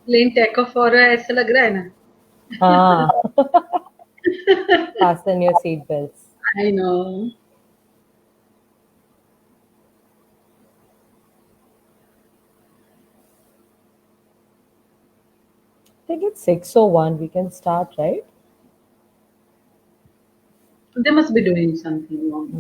Plane take off हो रहा है ऐसा लग रहा है ना. हाँ. Fasten your seat belts. I know. I think it's 6:01. We can start, right? They must be doing something wrong.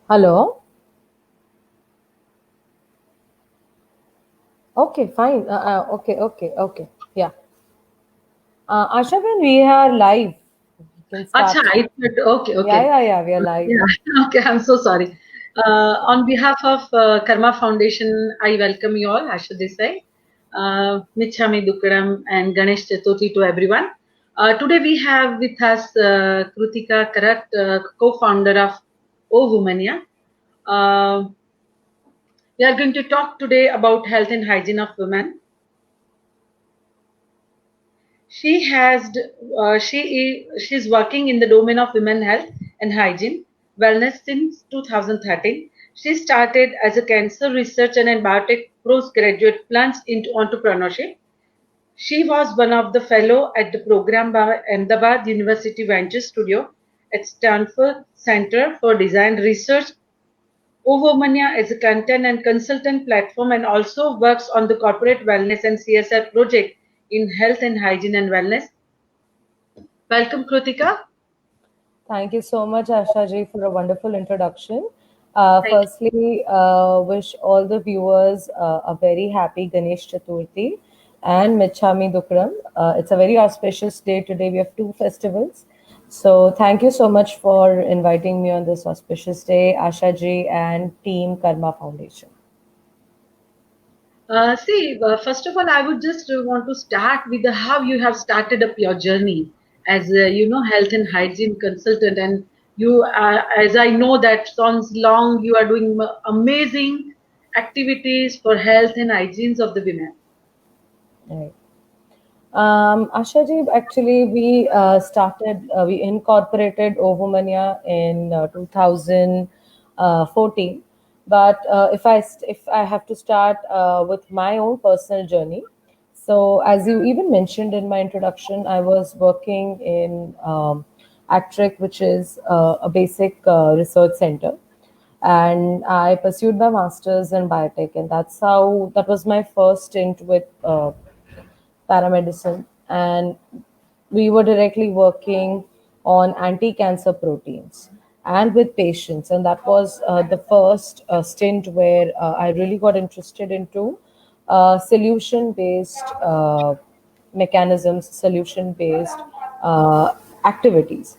Hello? Okay, fine. Okay. Yeah. Asha, when we are live, we can Acha, start. okay, Yeah, okay. yeah, yeah. We are live. Yeah, okay, I'm so sorry. On behalf of Karma Foundation, I welcome you all, Asha Desai, Michami Dukaram, and Ganesh Chaturthi to everyone. Today we have with us Krutika Karat, co-founder of O Womania. We are going to talk today about health and hygiene of women. She's working in the domain of women health and hygiene wellness since 2013. She started as a cancer researcher and biotech postgraduate plunged into entrepreneurship. She was one of the fellow at the program by Ahmedabad University Venture Studio at Stanford Center for Design Research. Ovomania is a content and consultant platform and also works on the corporate wellness and CSR project in health and hygiene and wellness. Welcome, Krutika. Thank you so much, Asha ji, for a wonderful introduction. Thank you. Firstly, wish all the viewers a very happy Ganesh Chaturthi and Michami Dukram. It's a very auspicious day today. We have two festivals. So thank you so much for inviting me on this auspicious day, Asha ji and Team Karma Foundation. First of all, I would just want to start with how you have started up your journey as health and hygiene consultant, and you, as I know, that sounds long. You are doing amazing activities for health and hygiene of the women. Right. Asha ji, actually, we incorporated Ovomania in 2014. But if I have to start with my own personal journey, so as you even mentioned in my introduction, I was working in ACTRIC, which is a basic research center, and I pursued my master's in biotech, and that was my first stint with paramedicine, and we were directly working on anti-cancer proteins and with patients, and that was the first stint where I really got interested into solution-based mechanisms, solution-based activities,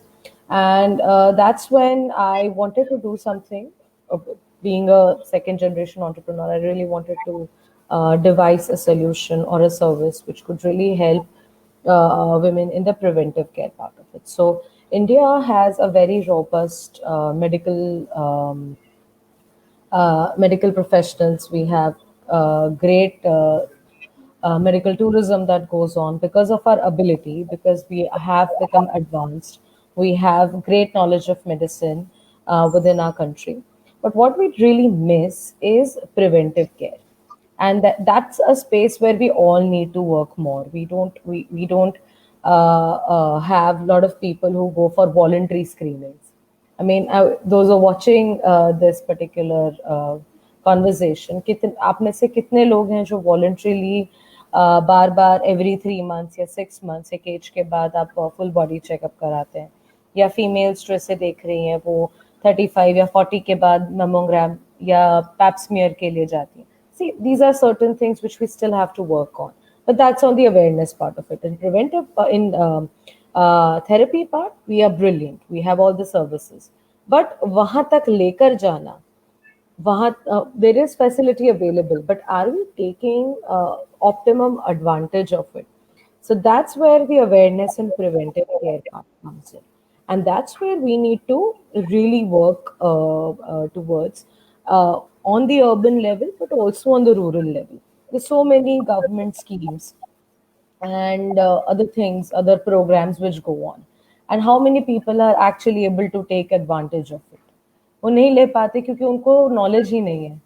and that's when I wanted to do something. Being a second generation entrepreneur, I really wanted to devise a solution or a service which could really help women in the preventive care part of it. So India has a very robust medical professionals. We have great medical tourism that goes on because of our ability, because we have become advanced. We have great knowledge of medicine within our country. But what we really miss is preventive care, and that's a space where we all need to work more. We don't have a lot of people who go for voluntary screenings. I mean, those are watching this particular conversation. आप में से कितने लोग हैं जो voluntarily बार बार every 3 months या 6 months एक as के बाद आप full body checkup कराते हैं, या फीमेल्स जो ऐसे देख रही हैं वो 35 या 40 के बाद मेमोग्राम या पैप स्मीयर के लिए जाती हैं. See, these are certain things which we still have to work on, but that's on the awareness part of it. In preventive, therapy part, we are brilliant. We have all the services, but वहां तक लेकर जाना, वहाँ there is facility available, but are we taking optimum advantage of it? So that's where the awareness and preventive care part comes in, and that's where we need to really work towards on the urban level, but also on the rural level. There's so many government schemes and other things, other programs which go on, and how many people are actually able to take advantage of it. वो नहीं ले पाते क्योंकि उनको knowledge ही नहीं है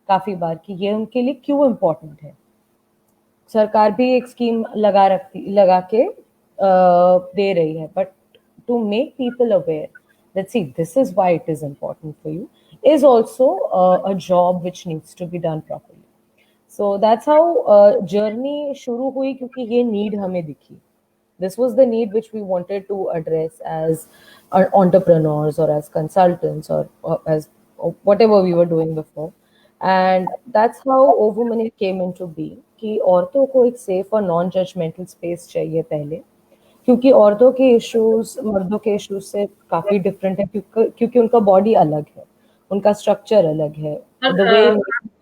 काफी बार कि ये उनके लिए क्यों इम्पोर्टेंट है. सरकार भी एक स्कीम लगा के दे रही है, but to make people aware that see this is why it is important for you is also a job which needs to be done properly. So that's how journey शुरू हुई, क्योंकि ये need हमें दिखी. This was the need which we wanted to address as entrepreneurs or as consultants or as or whatever we were doing before. And that's how Ovumoney came into being, कि औरतों को एक safe और non-judgmental space चाहिए पहले, क्योंकि औरतों के इश्यूज मर्दों के इश्यूज से काफी डिफरेंट है, क्योंकि उनका बॉडी अलग है, उनका स्ट्रक्चर अलग है. The way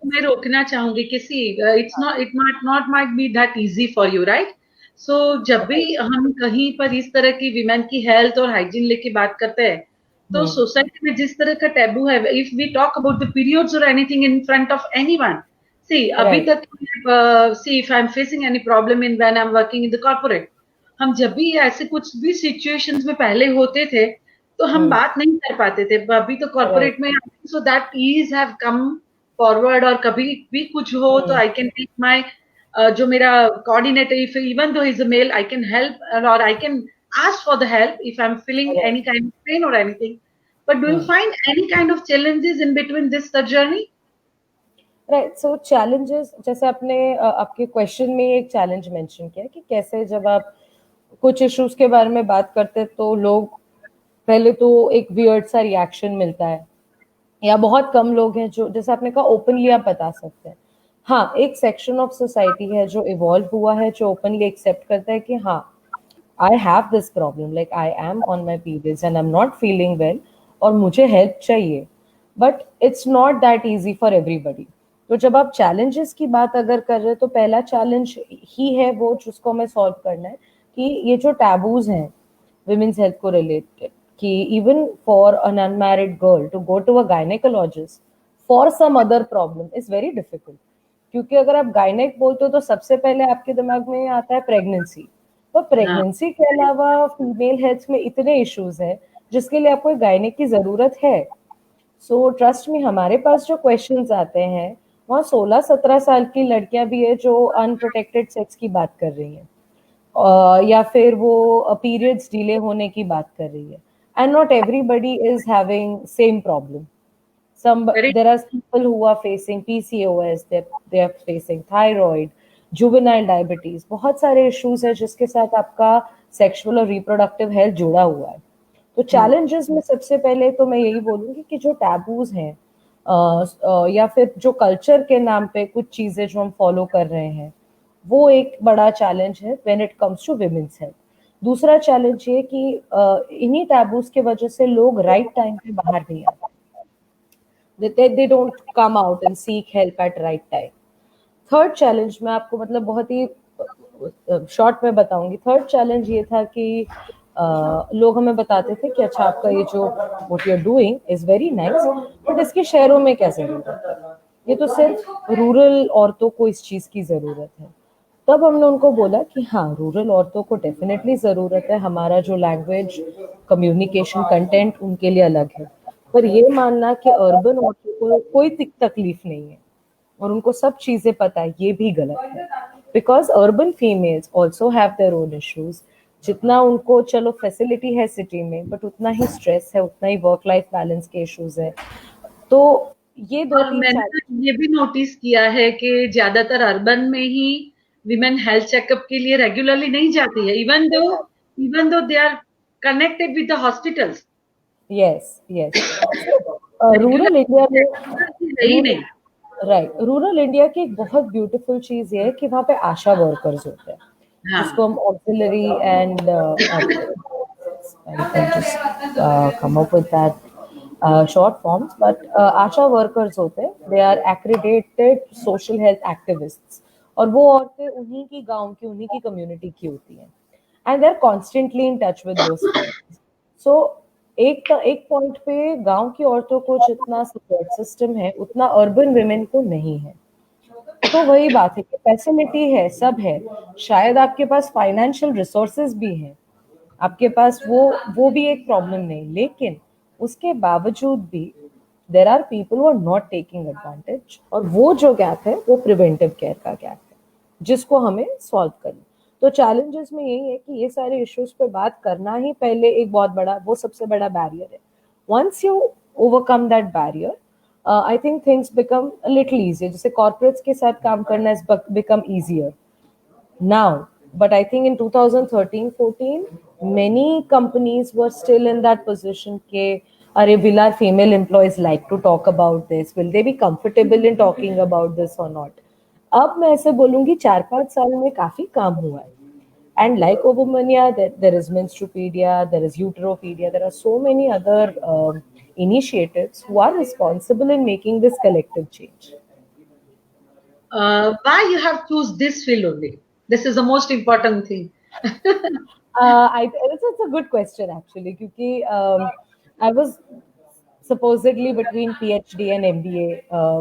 मैं रोकना चाहूंगी कि see it might not be that easy for you, right? So जब भी हम कहीं पर इस तरह की विमेन की हेल्थ और हाइजीन लेके बात करते हैं, तो सोसाइटी में जिस तरह का टैबू है, if we talk about the periods और anything in front of anyone, see अभी तक see if I am facing any problem in when I am working in the corporate, हम जब भी ऐसे कुछ भी सिचुएशंस में पहले होते थे तो हम बात नहीं कर पाते थे. अभी तो कॉर्पोरेट में so that is have come forward, और कभी भी कुछ हो तो आई कैन टेक माय जो मेरा coordinator, if even though is a male, I can help और I can ask for the help if I'm feeling any kind of pain or anything. But do you find any kind of challenges in between this journey? Right. So challenges, जैसे आपने आपके question में एक challenge mention किया कि कैसे जब आप कुछ इश्यूज के बारे में बात करते तो लोग पहले तो एक वियर्ड सा रिएक्शन मिलता है, या बहुत कम लोग हैं जो, जैसे आपने कहा, ओपनली आप बता सकते हैं. हाँ, एक सेक्शन ऑफ सोसाइटी है जो इवॉल्व हुआ है, जो ओपनली एक्सेप्ट करता है कि हाँ, I have this problem, like I am on my periods and I'm not feeling well और मुझे हेल्प चाहिए, but it's not that easy for everybody. तो जब आप challenges की बात अगर कर रहे हैं तो पहला challenge ही है वो जिसको हमें solve करना है, कि ये जो taboos हैं women's health को related, कि even for an unmarried girl to go to a gynecologist for some other problem is very difficult. क्योंकि अगर आप गायनेक बोलते हो तो सबसे पहले आपके दिमाग में आता है प्रेगनेंसी, तो प्रेगनेंसी के अलावा फीमेल हेल्थ में इतने इश्यूज हैं जिसके लिए आपको गायनेक की जरूरत है. सो ट्रस्ट में हमारे पास जो क्वेश्चंस आते हैं वहाँ 16-17 साल की लड़कियां भी है जो अनप्रोटेक्टेड सेक्स की बात कर रही हैं, या फिर वो पीरियड्स डिले होने की बात कर रही है. And not everybody is having same problem. There are people who are facing PCOS, they are facing thyroid, juvenile diabetes, बहुत सारे इश्यूज है जिसके साथ आपका सेक्सुअल और रिप्रोडक्टिव हेल्थ जुड़ा हुआ है. तो चैलेंजेस में सबसे पहले तो मैं यही बोलूंगी कि जो टैबूज हैं या फिर जो कल्चर के नाम पे कुछ चीजें जो हम फॉलो कर रहे हैं, वो एक बड़ा चैलेंज है when it comes to women's health. दूसरा चैलेंज ये कि इन्हीं टैबूज की वजह से लोग राइट टाइम पे बाहर नहीं आते. They don't come out and seek help at right time. Third challenge मैं आपको मतलब बहुत ही शॉर्ट में बताऊंगी. थर्ड चैलेंज ये था कि लोग हमें बताते थे कि अच्छा आपका ये जो what you are doing is very nice, but इसकी शहरों में क्या जरूरत है, ये तो सिर्फ रूरल औरतों को इस चीज की जरूरत है. तब हमने उनको बोला कि हाँ, रूरल औरतों को डेफिनेटली जरूरत है, हमारा जो लैंग्वेज कम्युनिकेशन कंटेंट उनके लिए अलग है, पर ये मानना कि अर्बन औरतों को कोई तकलीफ नहीं है और उनको सब चीजें पता है, ये भी गलत है. Because urban females also have their own issues. जितना उनको चलो फैसिलिटी है सिटी में, बट उतना ही स्ट्रेस है, उतना ही वर्क लाइफ बैलेंस के इश्यूज है. तो ये दो मैंने ये भी नोटिस किया है कि ज्यादातर अर्बन में ही विमेन हेल्थ चेकअप के लिए रेगुलरली नहीं जाती है, even though they are connected with the hospitals. Yes rural India में ही नहीं। राइट, रूरल इंडिया की एक बहुत ब्यूटीफुल चीज ये है कि वहाँ पे आशा वर्कर्स होते हैं, जिसको हाँ। हम auxiliary and come up with that short forms, but ASHA workers होते हैं, they are accredited social health activists, और वो औरतें उन्हीं की गांव की, उन्हीं की कम्युनिटी की होती हैं, and they are constantly in touch with those people. So एक पॉइंट पे गांव की औरतों को जितना सपोर्ट सिस्टम है उतना अर्बन वुमेन को नहीं है। तो वही बात है कि फैसिलिटी है, सब है, शायद आपके पास फाइनेंशियल रिसोर्सेज भी हैं, आपके पास वो भी एक प्रॉब्लम नहीं, लेकिन उसके बावजूद भी there are people who are not taking advantage, और वो जो गैप है वो प्रिवेंटिव केयर का गैप है, जिसको हमें सॉल्व करना। तो चैलेंजेस में यही है कि ये सारे इश्यूज पे बात करना ही पहले एक बहुत बड़ा, वो सबसे बड़ा बैरियर है। Once you overcome that barrier, I think things become little easier. जैसे कॉर्पोरेट्स के साथ काम करना is become easier now, but I think in 2013-14 many companies were still in that position ke are will our female employees like to talk about this, will they be comfortable in talking about this or not। अब मैं ऐसे बोलूंगी 4-5 साल में काफी काम हुआ है, and like Ovumania, there is Menstrupedia, there is Uteropedia, there are so many other initiatives who are responsible in making this collective change। Why you have choose this field only? This is the most important thing. It's a good question actually, because I was supposedly between PhD and MBA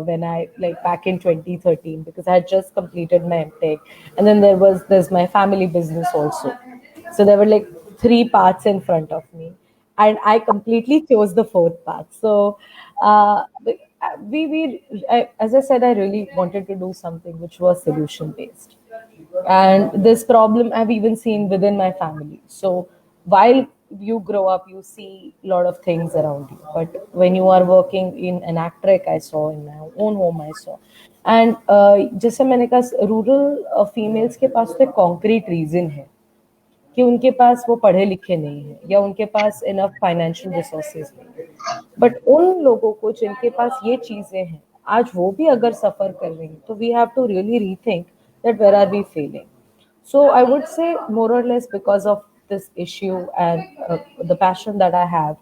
when I, like, back in 2013, because I had just completed my MTech, and then there's my family business also. So there were like three paths in front of me, and I completely chose the fourth path. So as I said, I really wanted to do something which was solution based, and this problem I've even seen within my family. So while you grow up, you see a lot of things around you, but when you are working in an actress, I saw in my own home, I saw, and जैसे मैंने कहा, rural females के पास तो concrete reason है कि उनके पास वो पढ़े लिखे नहीं है, या उनके पास इनफ फाइनेंशियल रिसोर्सेज नहीं है, बट उन लोगों को जिनके पास ये चीजें हैं, आज वो भी अगर सफर कर रही हैं, तो we have to really rethink that where are we failing। So I would say more or less because of this issue and the passion that I have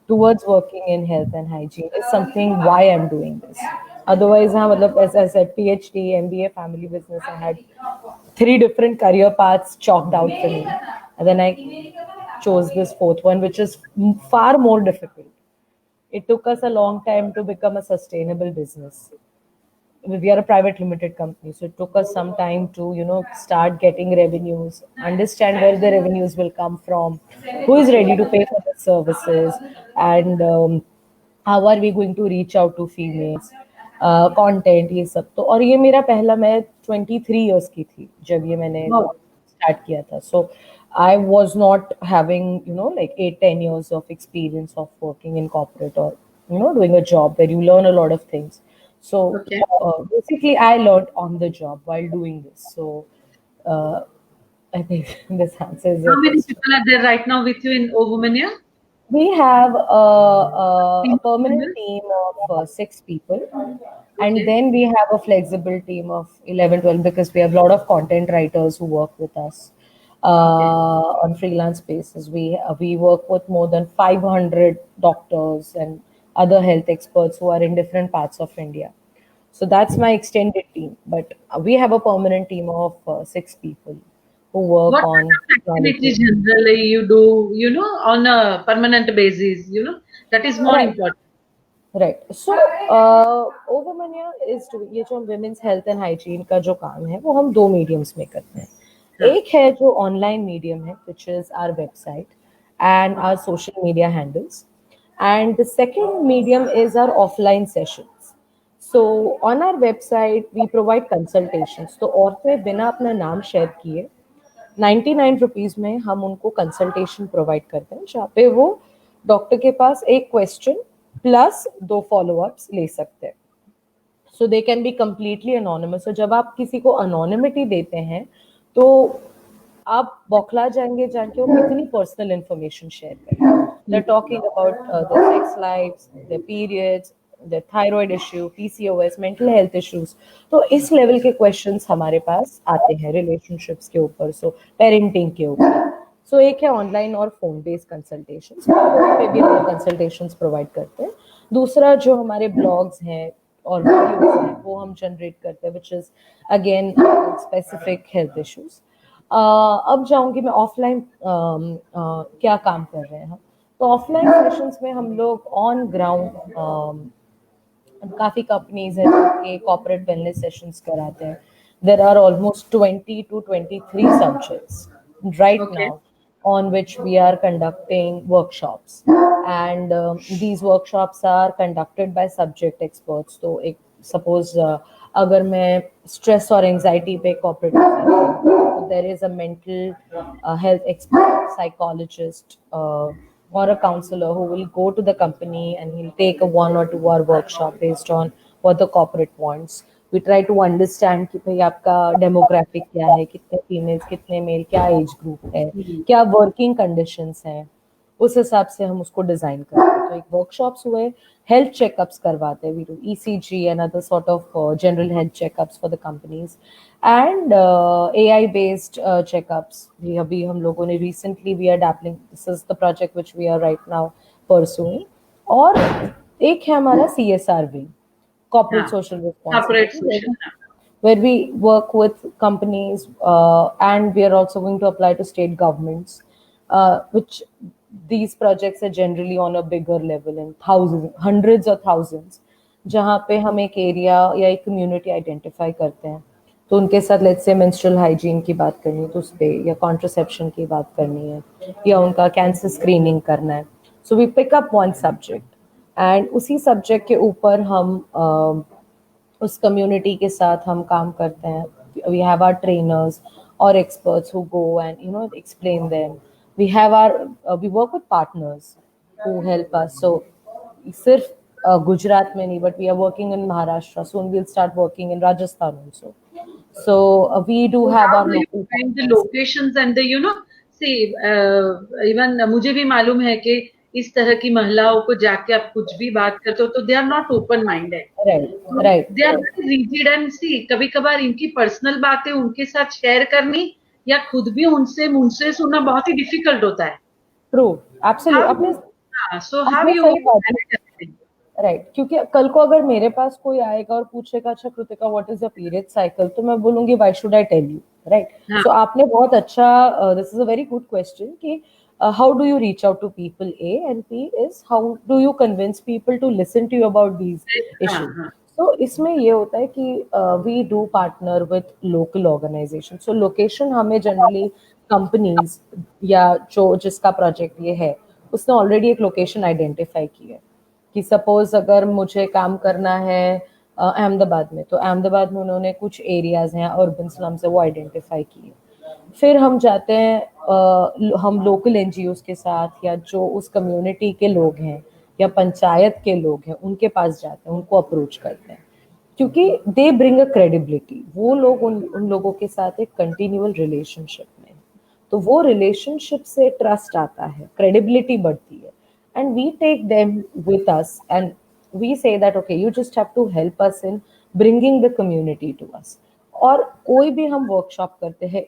towards working in health and hygiene is something why I'm doing this। Otherwise, as I said, PhD, MBA, family business, I had 3 different career paths chalked out for me, and then I chose this fourth one, which is far more difficult। It took us a long time to become a sustainable business। We are a private limited company, so it took us some time to start getting revenues, understand where the revenues will come from, who is ready to pay for the services, and how are we going to reach out to females, content, ये सब। तो और ये मेरा पहला, मैं 23 years की थी जब ये मैंने Wow. स्टार्ट किया था। सो I was not having, like 8-10 years of experience of working in corporate, or doing a job where you learn a lot of things। So Okay. basically, I learned on the job while doing this। So uh, I think this answers How your many question। people are there right now with you in Ovumania? We have a permanent Female? team of 6 people, and Okay. then we have a flexible team of 11-12, because we have a lot of content writers who work with us Okay. on freelance basis। We work with more than 500 doctors and other health experts who are in different parts of India। So that's my extended team, but we have a permanent team of 6 people who work What on kind of chronic activities disease. generally you do, on a permanent basis, that is more Right. important. Right, so ओवरमनिया is to, ये जो women's health and hygiene का जो काम है वो हम 2 mediums में करते हैं। हाँ. एक है जो ऑनलाइन मीडियम है, which is our website and our social media handles, and the second medium is our offline sessions. So on our website we provide consultations, तो औरतें बिना अपना नाम शेयर किए 99 रुपीज में हम उनको कंसल्टेशन प्रोवाइड करते हैं, जहाँ पे वो डॉक्टर के पास एक क्वेश्चन प्लस 2 फॉलोअप्स ले सकते हैं। So they can be completely anonymous. तो जब आप किसी को अनोनिमिटी देते हैं, तो आप बौखला जाएंगे जान के वो कितनी पर्सनल इंफॉर्मेशन शेयर करें। They are talking about their sex lives, their periods, thyroid issue, PCOS, mental health issues. तो इस लेवल के क्वेश्चंस हमारे पास आते हैं रिलेशनशिप्स के ऊपर, सो पेरेंटिंग के ऊपर। सो एक है ऑनलाइन और फोन बेस्ड कंसल्टेशंस, फोन पे भी हम कंसल्टेशंस प्रोवाइड करते हैं। दूसरा जो हमारे ब्लॉग्स हैं और वीडियोस हैं वो हम जनरेट करते हैं, which is again specific health issues. अब जाऊंगी मैं ऑफलाइन क्या काम कर रहे हैं हम। तो ऑफलाइन सेशंस में हम लोग ऑन ग्राउंड काफी कंपनीज हैं जो कि कॉर्पोरेट वेलनेस सेशंस कराते हैं। There are almost 20 to 23 subjects right Okay. now on which we are conducting workshops, and these workshops are conducted by subject experts. तो एक सपोज अगर मैं स्ट्रेस और एंजाइटी पे कॉर्पोरेट तो there is a mental health expert, psychologist or a counselor who will go to the company and he'll take a 1 or 2 hour workshop based on what the corporate wants. We try to understand कि भाई आपका demographic क्या है, कितने females, कितने mail, क्या age group है, क्या वर्किंग कंडीशंस हैं, उस हिसाब से हम उसको डिजाइन करते हैं। तो एक वर्कशॉप्स हुए, हेल्थ चेकअप्स करवाते हैं, we do ECG and other sort of general health checkups for the companies, and AI based checkups भी अभी हम लोगों ने recently we are dabbling, this is the project which we are right now pursuing. और एक है हमारा CSR wing, corporate हाँ, social corporate responsibility, social. हाँ. where we work with companies, and we are also going to apply to state governments, which these projects are generally on a bigger level in thousands, hundreds or thousands, जहाँ पे हम एक area या एक community identify करते हैं। तो उनके साथ लेट्स से मेंस्ट्रुअल हाइजीन की बात करनी है तो उस पे, या कॉन्ट्रासेप्शन की बात करनी है, या उनका कैंसर स्क्रीनिंग करना है। So we pick up one subject and उसी सब्जेक्ट के ऊपर हम उस कम्युनिटी के साथ हम काम करते हैं। वी हैव आवर ट्रेनर्स और experts who go and explain them. We have our we work with partners who help us. So सिर्फ गुजरात में नहीं, but we are working in Maharashtra, soon we'll start working in Rajasthan also. So we do So have how our do you local find the partners. locations and the see even मुझे भी मालूम है कि इस तरह की महिलाओं को जाके आप कुछ भी बात करते हो तो they are not open minded, Right, right, they are right. Very rigid and see कभी कभार इनकी पर्सनल बातें उनके साथ शेयर करनी या खुद भी उनसे मुझसे सुनना बहुत ही डिफिकल्ट होता है। True, absolutely. हाउ आपने सो हाउ आपने यू सही बात है। Manage everything? राइट, क्योंकि कल को अगर मेरे पास कोई आएगा और पूछेगा अच्छा Kritika what is the period cycle, तो मैं बोलूंगी why should I tell you, right. हाँ, सो आपने बहुत अच्छा, this is a very good question कि how do you reach out to people, A, and P is how do you convince people to listen to you about these हाँ, issues. हाँ, तो इसमें ये होता है कि we do partner with local organization. So location हमें generally companies या जो जिसका प्रोजेक्ट ये है उसने ऑलरेडी एक लोकेशन आइडेंटिफाई की है कि सपोज अगर मुझे काम करना है अहमदाबाद में, तो अहमदाबाद में उन्होंने कुछ एरियाज हैं अर्बन स्लम्स है वो आइडेंटिफाई किए। फिर हम जाते हैं, हम लोकल एनजीओज के साथ या जो उस कम्युनिटी के लोग हैं या पंचायत के लोग हैं उनके पास जाते हैं, उनको अप्रोच करते हैं, क्योंकि दे ब्रिंग अ क्रेडिबिलिटी। वो लोग उन लोगों के साथ एक कंटिन्यूअल रिलेशनशिप में, तो वो रिलेशनशिप से ट्रस्ट आता है, क्रेडिबिलिटी बढ़ती है, and we take them with us and we say that okay you just have to help us in bringing the community to us. और कोई भी हम वर्कशॉप करते हैं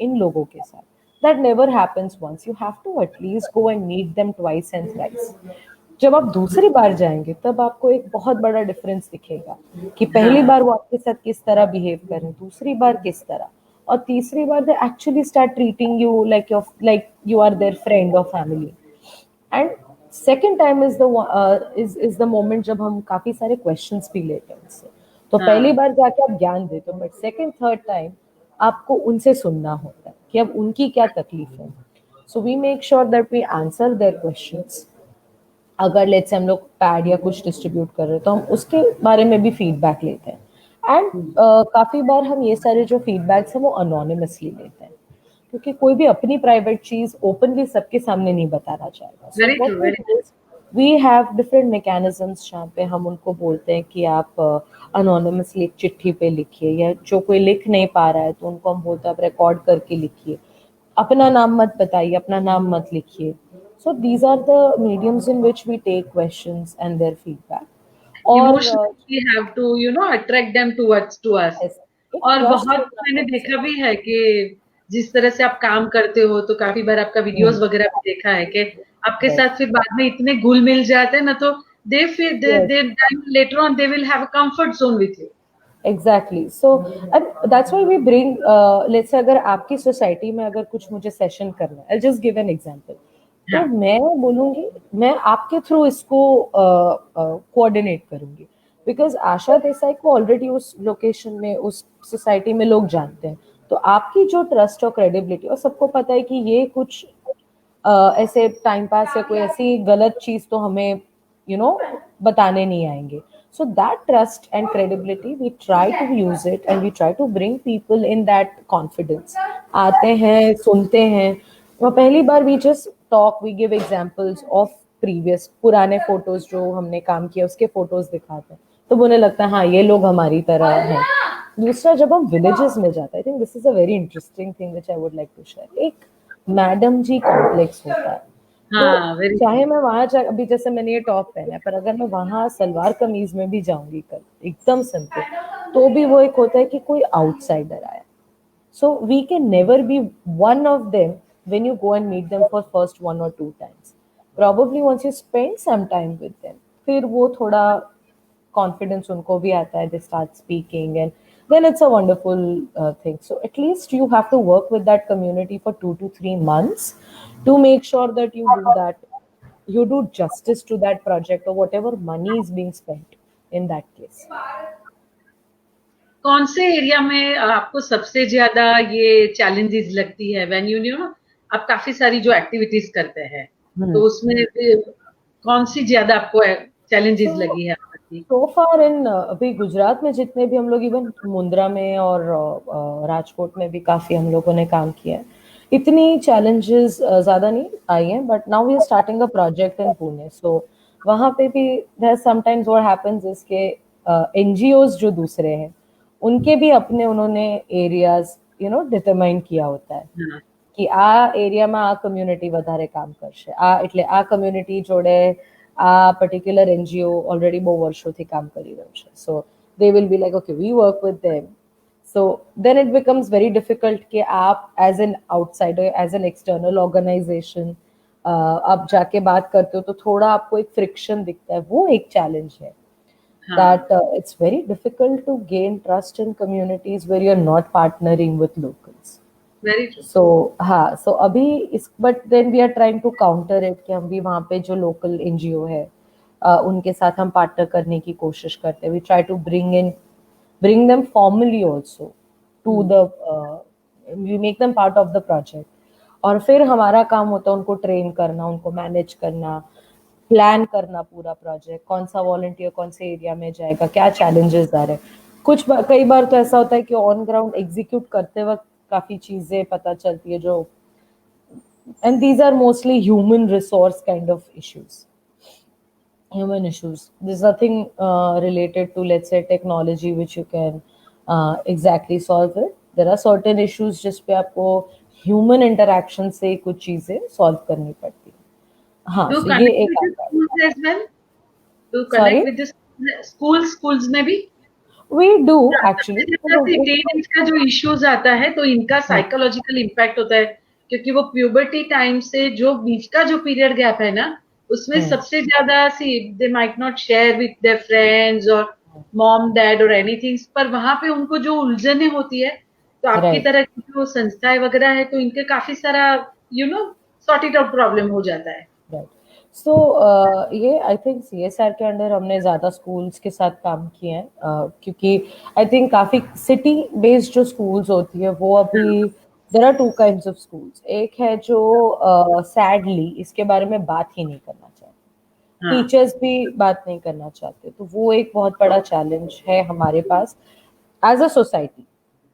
इन लोगों के साथ, that never happens once, you have to at least go and meet them twice and thrice. जब आप दूसरी बार जाएंगे तब आपको एक बहुत बड़ा डिफरेंस दिखेगा कि पहली हाँ, बार वो आपके साथ किस तरह बिहेव कर रहे हैं, दूसरी बार किस तरह, और तीसरी बार they actually start treating you like you are their friend और family. And second time is the moment जब हम काफी सारे क्वेश्चंस भी लेते हैं उनसे। तो पहली हाँ, बार जाके आप ज्ञान देते हो, बट सेकेंड थर्ड टाइम आपको उनसे सुनना होता है कि अब उनकी क्या तकलीफ है। So we make sure that we answer their questions. अगर लेट्स से हम लोग पैड या कुछ डिस्ट्रीब्यूट कर रहे हैं तो हम उसके बारे में भी फीडबैक लेते हैं, एंड काफी बार हम ये सारे जो फीडबैक्स हैं वो अनोनिमसली लेते हैं, क्योंकि कोई भी अपनी प्राइवेट चीज ओपनली सबके सामने नहीं बताना चाहेगा। So very true, what we very do is we have different mechanisms जहाँ पे हम उनको बोलते हैं कि आप अनोनिमसली एक चिट्ठी पे लिखिए, या जो कोई लिख नहीं पा रहा है तो उनको हम बोलते हैं आप रिकॉर्ड करके लिखिए, अपना नाम मत बताइए, अपना नाम मत लिखिए। So these are the mediums in which we take questions and their feedback. और emotionally we have to attract them towards to us. yes, एक और ट्रस्ट बहुत होना मैंने बहुत देखा जरूरी भी है कि जिस तरह से आप काम करते हो, तो काफी बार आपका है। वीडियोस वगैरह भी देखा है कि आपके राइट। साथ फिर बाद में इतने घुल मिल जाते हैं ना, तो दे फिर yes, they later on they will have a comfort zone with you. Exactly. So that's why we bring, let's say अगर आपकी सोसाइटी में अगर कुछ मुझे सेशन करना है, I just give an example, तो हाँ, मैं बोलूंगी मैं आपके थ्रू इसको कोऑर्डिनेट करूंगी, बिकॉज आशा देसाई को ऑलरेडी उस लोकेशन में उस सोसाइटी में लोग जानते हैं। तो आपकी जो ट्रस्ट और क्रेडिबिलिटी, और सबको पता है कि ये कुछ ऐसे टाइम पास या कोई ऐसी गलत चीज तो हमें बताने नहीं आएंगे। So that trust and credibility we try to use it and we try to bring people in that confidence. आते हैं, सुनते हैं, और पहली बार we just talk, we give examples of previous पुराने फोटोज जो हमने काम किया उसके फोटोज दिखाते हैं, तो उन्हें लगता है हाँ ये लोग हमारी तरह हैं। दूसरा, जब हम विलेजेस में जाते हैं, I think this is a very interesting thing which I would like to share. एक मैडम जी कॉम्प्लेक्स होता है। तो हाँ, वेरी चाहे मैं वहां जा, अभी जैसे मैंने ये टॉप पहना है, पर अगर मैं वहां सलवार कमीज में भी जाऊंगी कल, एकदम सिंपल, तो भी वो एक होता है कि कोई आउटसाइडर आया। So we can never be one of them when you go and meet them for first 1 or 2 times. Probably once you spend some time with them, फिर वो थोड़ा confidence उनको भी आता है, they start speaking, and then it's a wonderful thing. So at least you have to work with that community for 2 to 3 months to make sure that you do justice to that project or whatever money is being spent in that case. कौन से area में आपको सबसे ज्यादा ये challenges लगती है when you know आप काफी सारी जो एक्टिविटीज करते हैं, तो Hmm. उसमें कौन सी ज्यादा आपको चैलेंजेस So लगी है आपकी? सो फार इन अभी गुजरात में जितने भी हम लोग, इवन मुंद्रा में और राजकोट में भी काफी हम लोगों ने काम किया है, इतनी चैलेंजेस ज्यादा नहीं आई हैं। But now we are starting a project in Pune, so वहां पे भी there sometimes what happens is के एनजीओज जो दूसरे हैं, उनके भी अपने उन्होंने एरियाज डिटरमाइन किया होता है हाँ, कि આ એરિયામાં આ કમ્યુનિટી વધારે કામ કરશે, આ એટલે આ કમ્યુનિટી જોડે આ પર્ટિક્યુલર એનજીઓ ઓલરેડી બહુ વર્ષોથી કામ કરી રહ્યું છે, so they will be like okay we work with them. So then it becomes very difficult कि आप as an outsider, as an external organization आप जाके बात करते हो तो थोड़ा आपको एक फ्रिक्शन दिखता है, वो एक चैलेंज है। हाँ, That it's very difficult to gain trust in communities where you're not partnering with locals. Very true. So हाँ, सो अभी इस, but then we are trying to counter it कि हम भी वहाँ पे जो लोकल एनजीओ है उनके साथ हम पार्टनर करने की कोशिश करते हैं। We try to bring them formally also to the, we make them part of the project. और फिर हमारा काम होता है उनको ट्रेन करना, उनको मैनेज करना, प्लान करना पूरा प्रोजेक्ट, कौन सा वॉलंटियर कौन से एरिया में जाएगा, क्या चैलेंजेस आ रहे हैं। कई बार तो ऐसा होता है कि ऑन ग्राउंड एग्जीक्यूट करते वक्त काफी चीजें पता चलती है जो, and these are mostly human resource kind of issues, human issues. There's nothing related to, let's say, technology which you can exactly solve it. There are certain issues जिस पे आपको human interaction से कुछ चीजें solve करनी पड़ती है। हाँ, डू so ये कनेक्ट एक विद आता है। Schools as well? Do connect Sorry, with schools में भी? we do सबसे actually. ज्यादा टीनेज का जो इश्यूज आता है, तो इनका हाँ, साइकोलॉजिकल इम्पैक्ट होता है, क्योंकि वो प्यूबर्टी टाइम से जो बीच का जो पीरियड गैप है ना, उसमें हम्म, सबसे ज्यादा see they might not share with their friends और मॉम डैड और एनीथिंग, पर वहां पे उनको जो उलझने होती है, तो आपकी राइट, तरह की जो संस्थाएं वगैरह है, तो इनके काफी सारा सॉर्ट इट आउट प्रॉब्लम हो जाता है। राइट। सो ये आई थिंक सीएसआर के अंडर हमने ज़्यादा स्कूल्स के साथ काम किए हैं, क्योंकि आई थिंक काफ़ी सिटी बेस्ड जो स्कूल्स होती है वो अभी, there are two kinds of schools. एक है जो सैडली इसके बारे में बात ही नहीं करना चाहते, हाँ। टीचर्स भी बात नहीं करना चाहते, तो वो एक बहुत बड़ा चैलेंज है हमारे पास एज अ सोसाइटी,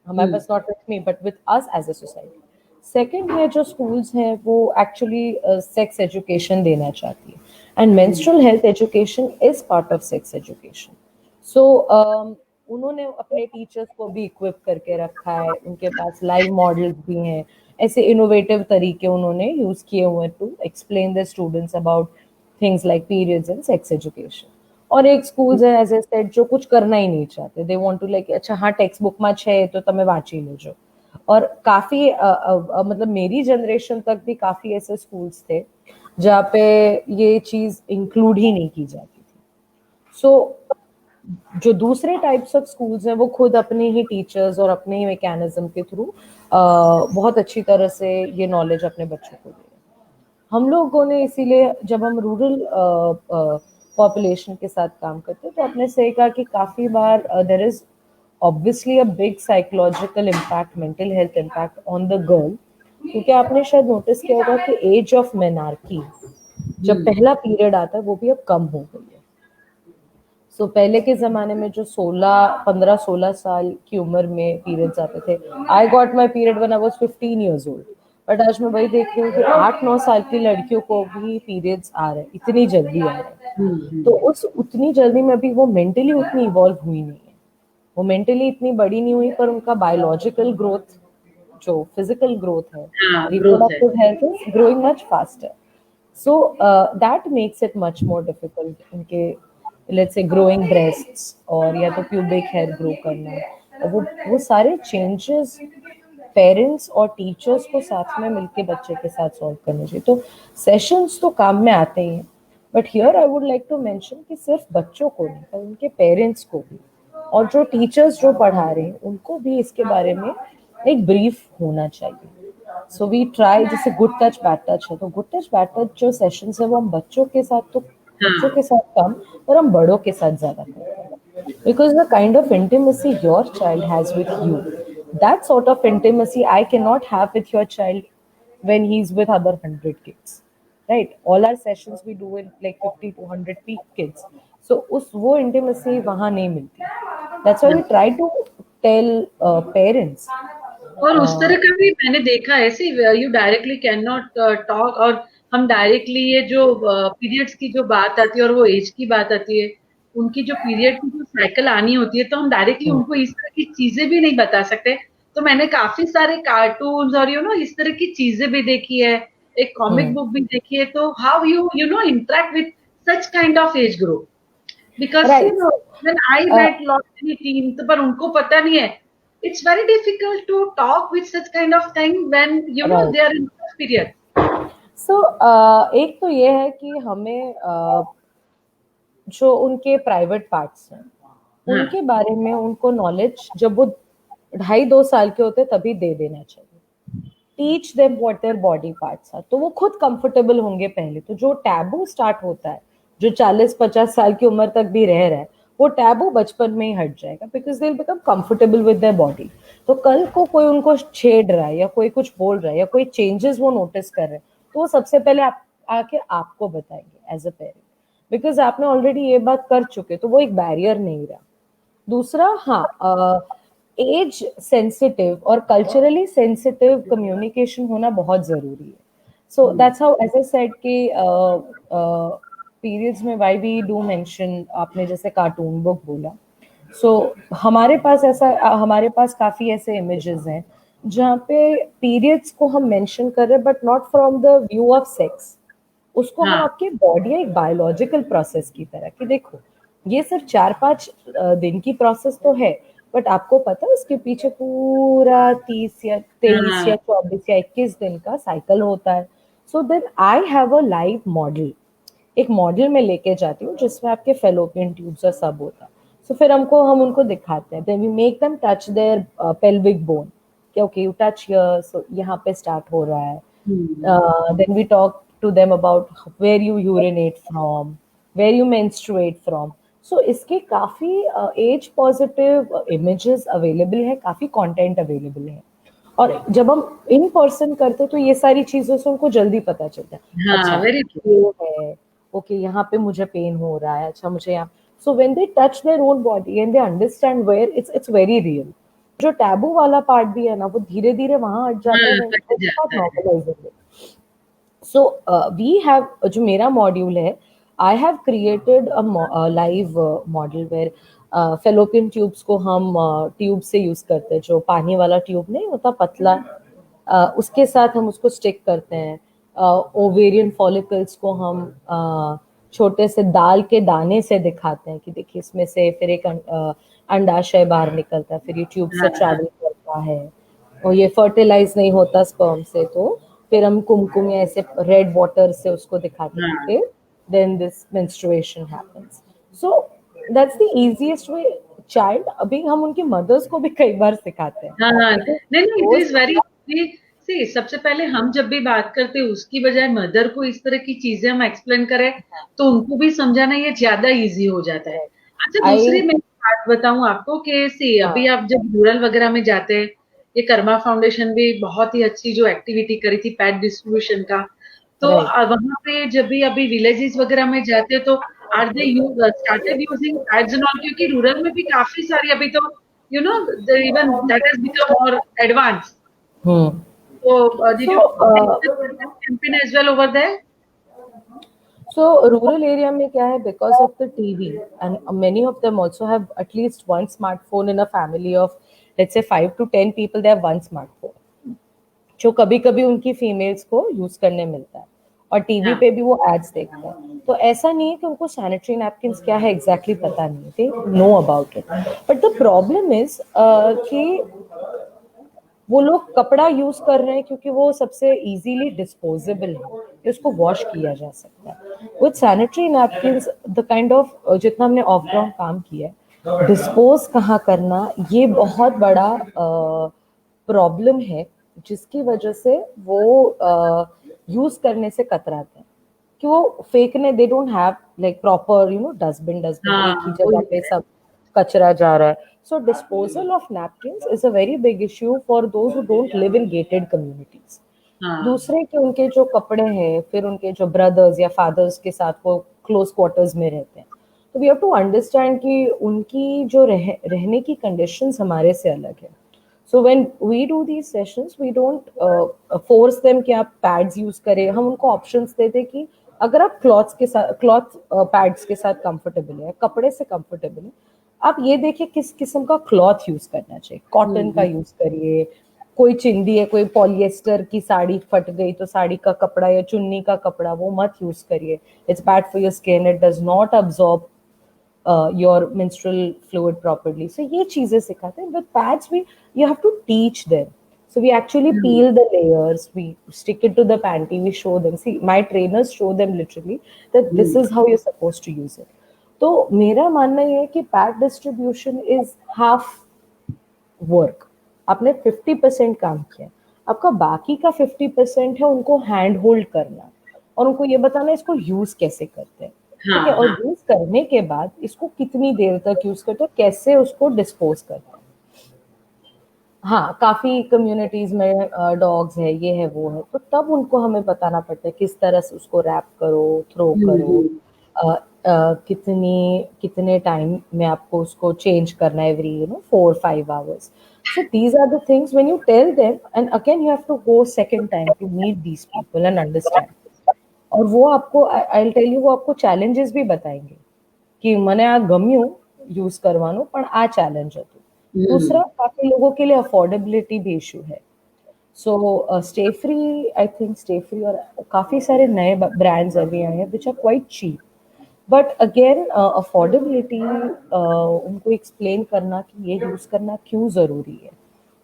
हमारे हम्म। पास, not with me but with us as a society. Second है जो स्कूल्स हैं वो एक्चुअली सेक्स एजुकेशन देना चाहती है, and hmm. Menstrual health education is part of sex education. So उन्होंने अपने टीचर्स को भी इक्विप करके रखा है, उनके पास लाइव मॉडल्स भी हैं, ऐसे इनोवेटिव तरीके उन्होंने यूज किए हुए to explain the students about things like periods and sex education. और एक स्कूल्स है एज ए सेड जो कुछ करना ही नहीं चाहते, दे वांट टू लाइक अच्छा हाँ टेक्स्ट बुक में है तो તમે વાંચી લેજો। और काफी मतलब मेरी जनरेशन तक भी काफी ऐसे स्कूल्स थे जहाँ पे ये चीज इंक्लूड ही नहीं की जाती थी। सो जो दूसरे टाइप्स ऑफ स्कूल्स हैं वो खुद अपने ही टीचर्स और अपने ही मैकेनिज्म के थ्रू बहुत अच्छी तरह से ये नॉलेज अपने बच्चों को दे रहे हैं। हम लोगों ने इसीलिए जब हम रूरल पॉपुलेशन के साथ काम करते हैं तो आपने सही कहा कि काफी बार there is obviously a big psychological impact, mental health impact on the girl, क्योंकि आपने शायद नोटिस किया होगा कि एज ऑफ मेनार्की जब पहला पीरियड आता है वो भी अब कम हो गई है। सो पहले के ज़माने में जो 15-16 साल की उम्र में पीरियड्स आते थे, I got my period when I was 15 years old, but आज मैं वही देख रही हूँ कि 8-9 साल की लड़कियों को भी पीरियड्स आ रहे हैं, इतनी जल्दी आ रहे हैं। तो उस उतनी जल्दी में भी वो मेंटली उतनी इवॉल्व हुई नहीं है, वो मेंटली इतनी बड़ी नहीं हुई, पर उनका बायोलॉजिकल ग्रोथ जो फिजिकल ग्रोथ है, ग्रोथ है। Reproductive health is growing much faster. So that makes it much more difficult इनके let's say growing breasts और या तो pubic hair grow करना, और वो सारे changes पेरेंट्स और टीचर्स को साथ में मिलके बच्चे के साथ सॉल्व करने चाहिए। तो सेशंस तो काम में आते ही हैं, but here I would like to mention कि सिर्फ बच्चों को नहीं पर उनके पेरेंट्स को भी और जो टीचर्स जो पढ़ा रहे हैं उनको भी इसके बारे में एक ब्रीफ होना चाहिए। सो वी ट्राई, जैसे गुड टच बैड टच है, तो गुड टच बैड टच जो सेशंस है वो हम बच्चों के साथ तो बच्चों के साथ कम और हम बड़ों के साथ ज्यादा करते हैं, because the kind of intimacy your child has with you, that sort of intimacy I cannot have with your child when he's with other 100 kids, right? All our sessions we do in like 50 to 100 peak kids, so उस वो intimacy वहाँ नहीं मिलती। That's why we try to tell parents और उस तरह का भी मैंने देखा है, ऐसे you directly can not talk, और हम डायरेक्टली ये जो पीरियड्स की जो बात आती है और वो एज की बात आती है, उनकी जो पीरियड की जो साइकिल आनी होती है, तो हम डायरेक्टली उनको इस तरह की चीजें भी नहीं बता सकते। तो मैंने काफी सारे कार्टून्स और इस तरह की चीजें भी देखी है, एक कॉमिक बुक भी देखी है। तो how you know interact with such kind of age group, because right. When I met lot many team, तो पर उनको पता नहीं है, it's very difficult to talk with such kind of thing when Right. they are in this period. So एक तो ये है कि हमें जो उनके प्राइवेट पार्ट्स हैं उनके बारे में उनको नॉलेज जब वो 2.5-2 साल के होते तभी दे देना चाहिए। Teach them what their body parts are, तो वो खुद कंफर्टेबल होंगे पहले। तो जो टैबू स्टार्ट होता है जो 40-50 साल की उम्र तक भी रह रहा है, वो टैबू बचपन में ही हट जाएगा, because they will become comfortable with their body. तो कल को कोई उनको छेड़ रहा है या कोई कुछ बोल रहा है या कोई चेंजेस वो नोटिस कर रहे हैं, तो वो सबसे पहले आके आपको बताएंगे एज अ पेरेंट, बिकॉज आपने ऑलरेडी ये बात कर चुके, तो वो एक बैरियर नहीं रहा। दूसरा, हाँ, एज सेंसिटिव और कल्चरली सेंसिटिव कम्युनिकेशन होना बहुत जरूरी है। So that's how as I said कि पीरियड्स में व्हाई वी डू मेंशन, आपने जैसे कार्टून बुक बोला, सो हमारे पास काफी ऐसे इमेजेस हैं जहाँ पे पीरियड्स को हम मेंशन कर रहे हैं, but not from the view of sex, उसको हम आपके बॉडी एक बायोलॉजिकल प्रोसेस की तरह कि देखो ये सिर्फ 4-5 दिन की प्रोसेस तो है, बट आपको पता है उसके पीछे पूरा 30 या 23 या 24 या 21 दिन का साइकिल होता है। So then I have a live model, एक मॉडल में लेके जाती हूँ जिसमें आपके फेलोपियन ट्यूब्स और सब होता है। सो फिर हम उनको दिखाते हैं, then we make them touch their pelvic bone, कि okay you touch here, so यहाँ पे स्टार्ट हो रहा है। Then we talk to them about where you urinate from, where you menstruate from. So इसके काफी एज पॉजिटिव इमेजेस अवेलेबल है, काफी कंटेंट अवेलेबल है, और जब हम इन पर्सन करते तो ये सारी चीजों से उनको जल्दी पता चलता है। अच्छा ये है, ओके यहाँ पे मुझे पेन हो रहा है, अच्छा मुझे यहाँ। So when they touch their own body and they understand where, it's very real. जो टैबू वाला पार्ट भी है ना, वो धीरे धीरे वहां हट जाता है। So we have, जो मेरा मॉड्यूल है, I have created a live model where fallopian tubes को हम ट्यूब से यूज करते हैं, जो पानी वाला ट्यूब नहीं होता पतला, उसके साथ हम उसको स्टिक करते हैं। ओवेरियन फॉलिकल्स को हम छोटे से दाल के दाने से दिखाते हैं कि देखिए इसमें से फिर एक अंडाशय बाहर निकलता है, फिर ये ट्यूब से हाँ ट्रैवल करता है और ये फर्टिलाइज नहीं होता स्पर्म से, तो फिर हम कुमकुम या ऐसे रेड वाटर से उसको दिखाते हैं कि हाँ फिर then this menstruation happens. So that's the easiest way. Child, अभी हम उनकी मदर्स को भी कई बार सिखाते हैं, हाँ हाँ, because नहीं नहीं, इट those इज वेरी सी, सबसे पहले हम जब भी बात करते हैं उसकी बजाय मदर को इस तरह की चीजें हम एक्सप्लेन करें तो उनको भी समझाना ये ज्यादा इजी हो जाता है. अच्छा, दूसरी I मैं बात बताऊं आपको कि सी, अभी हाँ आप जब रूरल वगैरह में जाते हैं, ये कर्मा फाउंडेशन भी बहुत ही अच्छी जो एक्टिविटी करी थी पैड डिस्ट्रीब्यूशन का, तो राइट. वहां पे जब भी अभी विलेजेस वगैरह में जाते हैं तो are they use started using pads and all, क्योंकि रूरल में भी काफी सारी अभी तो you know, even that has become more advanced. Hmm. So, did you So, take this campaign as well over there? so rural area में क्या है, because of the TV and many of them also have at least one smartphone in a family of, let's say, 5 to 10 people, they have one smartphone, जो कभी कभी उनकी females को use करने मिलता है और टीवी हाँ पे भी वो एड्स देखते हैं. तो ऐसा नहीं है कि उनको सैनिटरी नैपकिन्स क्या है एग्जैक्टली पता नहीं है, they know about it. But the problem is कि वो लोग कपड़ा यूज कर रहे हैं क्योंकि वो सबसे इजीली डिस्पोजेबल है कि उसको वॉश किया जा सकता है. With sanitary napkins the kind of, जितना हमने ऑफ ग्राउंड काम किया है, डिस्पोज कहाँ करना ये बहुत बड़ा प्रॉब्लम है, जिसकी वजह से वो यूज करने से कतराते हैं कि वो फेंकने, they don't have like proper dustbin, हाँ, एक ही जगह पे सब कचरा जा रहा है. So disposal of napkins is a very big issue for those who don't live in gated communities. हाँ दूसरे के उनके जो कपड़े हैं, फिर उनके जो ब्रदर्स या फादर्स के साथ वो क्लोज क्वार्टर्स में रहते हैं, तो वी हैव टू अंडरस्टैंड कि उनकी जो रहने की कंडीशंस हमारे से अलग है. So when we do these sessions we don't force them कि आप पैड्स यूज करें. हम उनको ऑप्शंस देते कि अगर आप क्लॉथ पैड्स के साथ कंफर्टेबल है, कपड़े से कंफर्टेबल है, आप ये देखिए किस किस्म का क्लॉथ यूज करना चाहिए. कॉटन का हम्म, यूज करिए, कोई चिंदी है, कोई पॉलिएस्टर की साड़ी फट गई तो साड़ी का कपड़ा या चुन्नी का कपड़ा वो मत यूज करिए. It's bad for your skin, it does not absorb your menstrual fluid properly. So ये चीजें सिखाते हैं. With pads we, you have to teach them. So we actually hmm, peel the layers, we stick it to the panty, we show them. See, my trainers show them literally that this hmm, is how you're supposed to use it. तो मेरा मानना ये है कि pad distribution is half work. आपने 50% काम किया, आपका बाकी का 50% है उनको हैंड होल्ड करना और उनको ये बताना इसको यूज कैसे करते हैं. ठीक है, हाँ और हाँ यूज करने के बाद इसको कितनी देर तक यूज करते हैं, कैसे उसको डिस्पोज करते हैं. हाँ, काफी कम्युनिटीज में डॉग्स है, ये है वो है, तो तब उनको हमें बताना पड़ता है किस तरह से उसको रैप करो, थ्रो करो, हम्म, कितने टाइम में आपको उसको चेंज करना है, every 4-5 hours. So these are the things when you tell them, and again you have to go second time to meet these people and understand. और वो आपको, आई टेल यू, वो आपको चैलेंजेस भी बताएंगे कि મને આ ગમ્યું यूज करवानो પણ આ चैलेंज હતું. दूसरा, हम्म, काफी लोगों के लिए अफोर्डेबिलिटी भी इशू है. So Stayfree, I think Stayfree और काफी सारे नए ब्रांड्स अभी आए हैं which are quite cheap. But again affordability, उनको एक्सप्लेन करना कि ये यूज करना क्यों जरूरी है,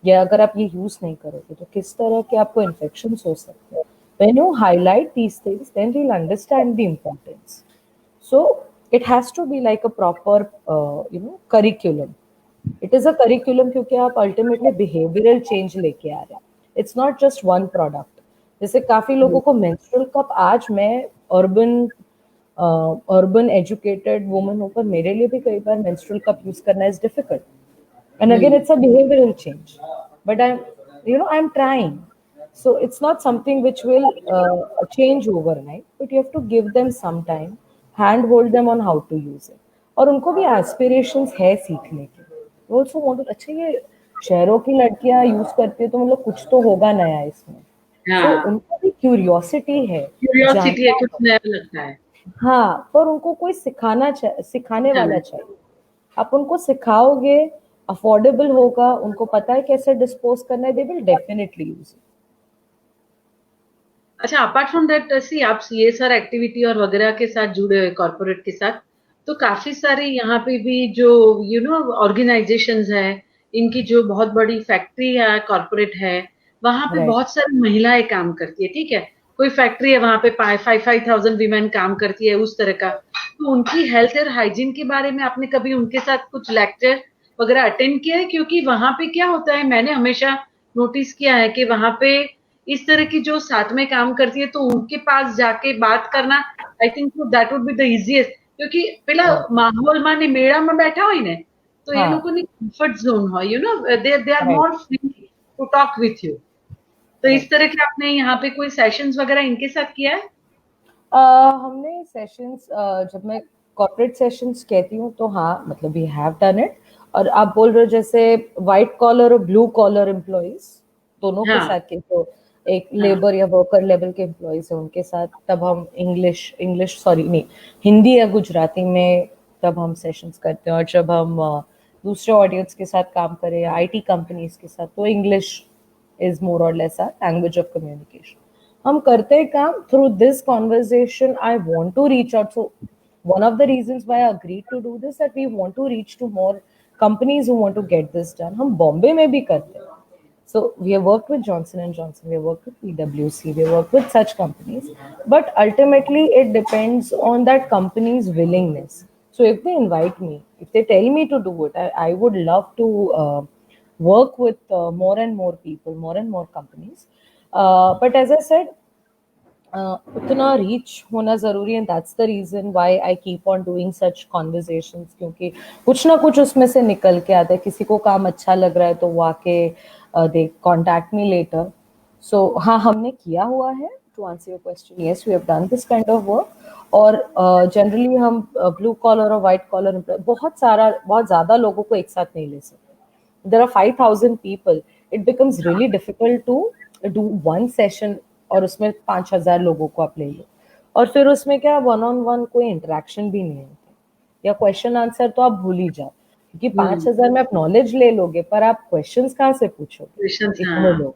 या अगर आप ये यूज नहीं करोगे तो किस तरह के आपको इन्फेक्शन हो सकते हैं. when you highlight these things then they'll understand the importance. So it has to be like a proper curriculum. It is a curriculum क्योंकि आप अल्टीमेटली बिहेवियरल चेंज लेके आ रहे हैं. It's not just one product. जैसे काफी लोगों को menstrual cup, आज मैं अर्बन अर्बन एजुकेटेड वुमन हूँ, पर मेरे लिए भी कई बार मेंस्ट्रुअल कप यूज करना is difficult. And again, hmm, it's a behavioral change. But I'm trying. So it's not something which will change overnight, but you have to give them some time, hand hold them on how to use it. और उनको भी aspirations है सीखने के. वो also want, अच्छा ये शहरों की लड़कियां यूज करती है तो मतलब कुछ तो होगा नया इसमें. सो हाँ, उनको भी क्यूरियोसिटी है, क्यूरियोसिटी है, जानना कुछ है. नया लगता है. हाँ, पर उनको कोई सिखाने वाला हाँ, चाहिए. आप उनको सिखाओगे, अफोर्डेबल होगा, उनको पता है कैसे डिस्पोज करना है, they will definitely use it. अच्छा, अपार्ट फ्रॉम दैट सी आप CSR एक्टिविटी और वगैरह के साथ जुड़े हुए कॉर्पोरेट के साथ, तो काफी सारी यहाँ पे भी जो ऑर्गेनाइजेशंस है, इनकी जो बहुत बड़ी फैक्ट्री है, कॉर्पोरेट है, वहां पे राइट। बहुत सारी महिलाएं काम करती है, ठीक है। कोई फैक्ट्री है वहां पे 5,000 वीमेन काम करती है, उस तरह का। तो उनकी हेल्थ और हाइजीन के बारे में आपने कभी उनके साथ कुछ लेक्चर वगैरह अटेंड किया है? क्योंकि वहां पे क्या होता है, मैंने हमेशा नोटिस किया है कि वहां पे इस तरह की जो साथ में काम करती है, तो उनके पास जाके बात करना, I think that would be the easiest. क्योंकि પેલા राइट। માહોલમાં ને મેળામાં બેઠા હોય ને, તો એ हाँ। લોકોની કમ્ફર્ટ ઝોન હોય, they are right. More free to talk with you. तो इस राइट। तरह के आपने यहाँ पे कोई सेशंस वगैरह इनके साथ किया है? हमने सेशंस, जब मैं कॉर्पोरेट सेशंस कहती हूँ तो हाँ, मतलब वी हैव डन इट। और आप बोल रहे हो जैसे वाइट कॉलर और ब्लू कॉलर एम्प्लॉयज दोनों के हाँ, साथ के, तो एक हाँ, लेबर या वर्कर लेवल के एम्प्लॉयज है उनके साथ, तब हम इंग्लिश इंग्लिश सॉरी नहीं, हिंदी या गुजराती में तब हम सेशंस करते हैं। और जब हम दूसरे ऑडियंस के साथ काम करें या आईटी कंपनीज के साथ, तो इंग्लिश इज मोर और less our language of communication. हम करते हैं काम through this conversation. I want to reach out, so one of the reasons why I agreed to do this, that we want to reach to more companies who want to get this done. हम बॉम्बे में भी करते हैं, so we have worked with Johnson and Johnson, we have worked with PwC, we have worked with such companies, but ultimately it depends on that company's willingness. So if they invite me, if they tell me to do it, I would love to work with more and more people, more and more companies. But as I said, उतना reach होना जरूरी है, that's the reason why I keep on doing such conversations, क्योंकि कुछ ना कुछ उसमें से निकल के आता है। किसी को काम अच्छा लग रहा है तो वो आके दे कॉन्टैक्ट मी लेटर। सो हाँ, हमने किया हुआ है। To answer your question, yes we have done this kind of work. और जनरली हम ब्लू कॉलर और वाइट कॉलर बहुत ज्यादा लोगों को एक साथ नहीं ले सकते। There are 5,000 people, it becomes really difficult to do one session और उसमें 5,000 लोगों को आप ले लो। और फिर उसमें क्या, वन ऑन वन कोई इंटरेक्शन भी नहीं होती, या क्वेश्चन आंसर तो आप भूल ही जाओ, क्योंकि 5,000 में आप नॉलेज ले लोगे पर आप क्वेश्चंस कहाँ से पूछोगे क्वेश्चंस, इतने हाँ। लोग।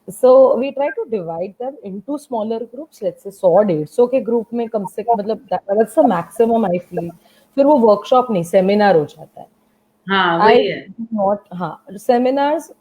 So we try to divide them into smaller groups, let's say 100-150 के ग्रुप में कम से कम, मतलब that's the maximum I feel. फिर वो वर्कशॉप नहीं, सेमिनार हो जाता है। हाँ, आई वही है। नॉट, हाँ, सेमिनार्स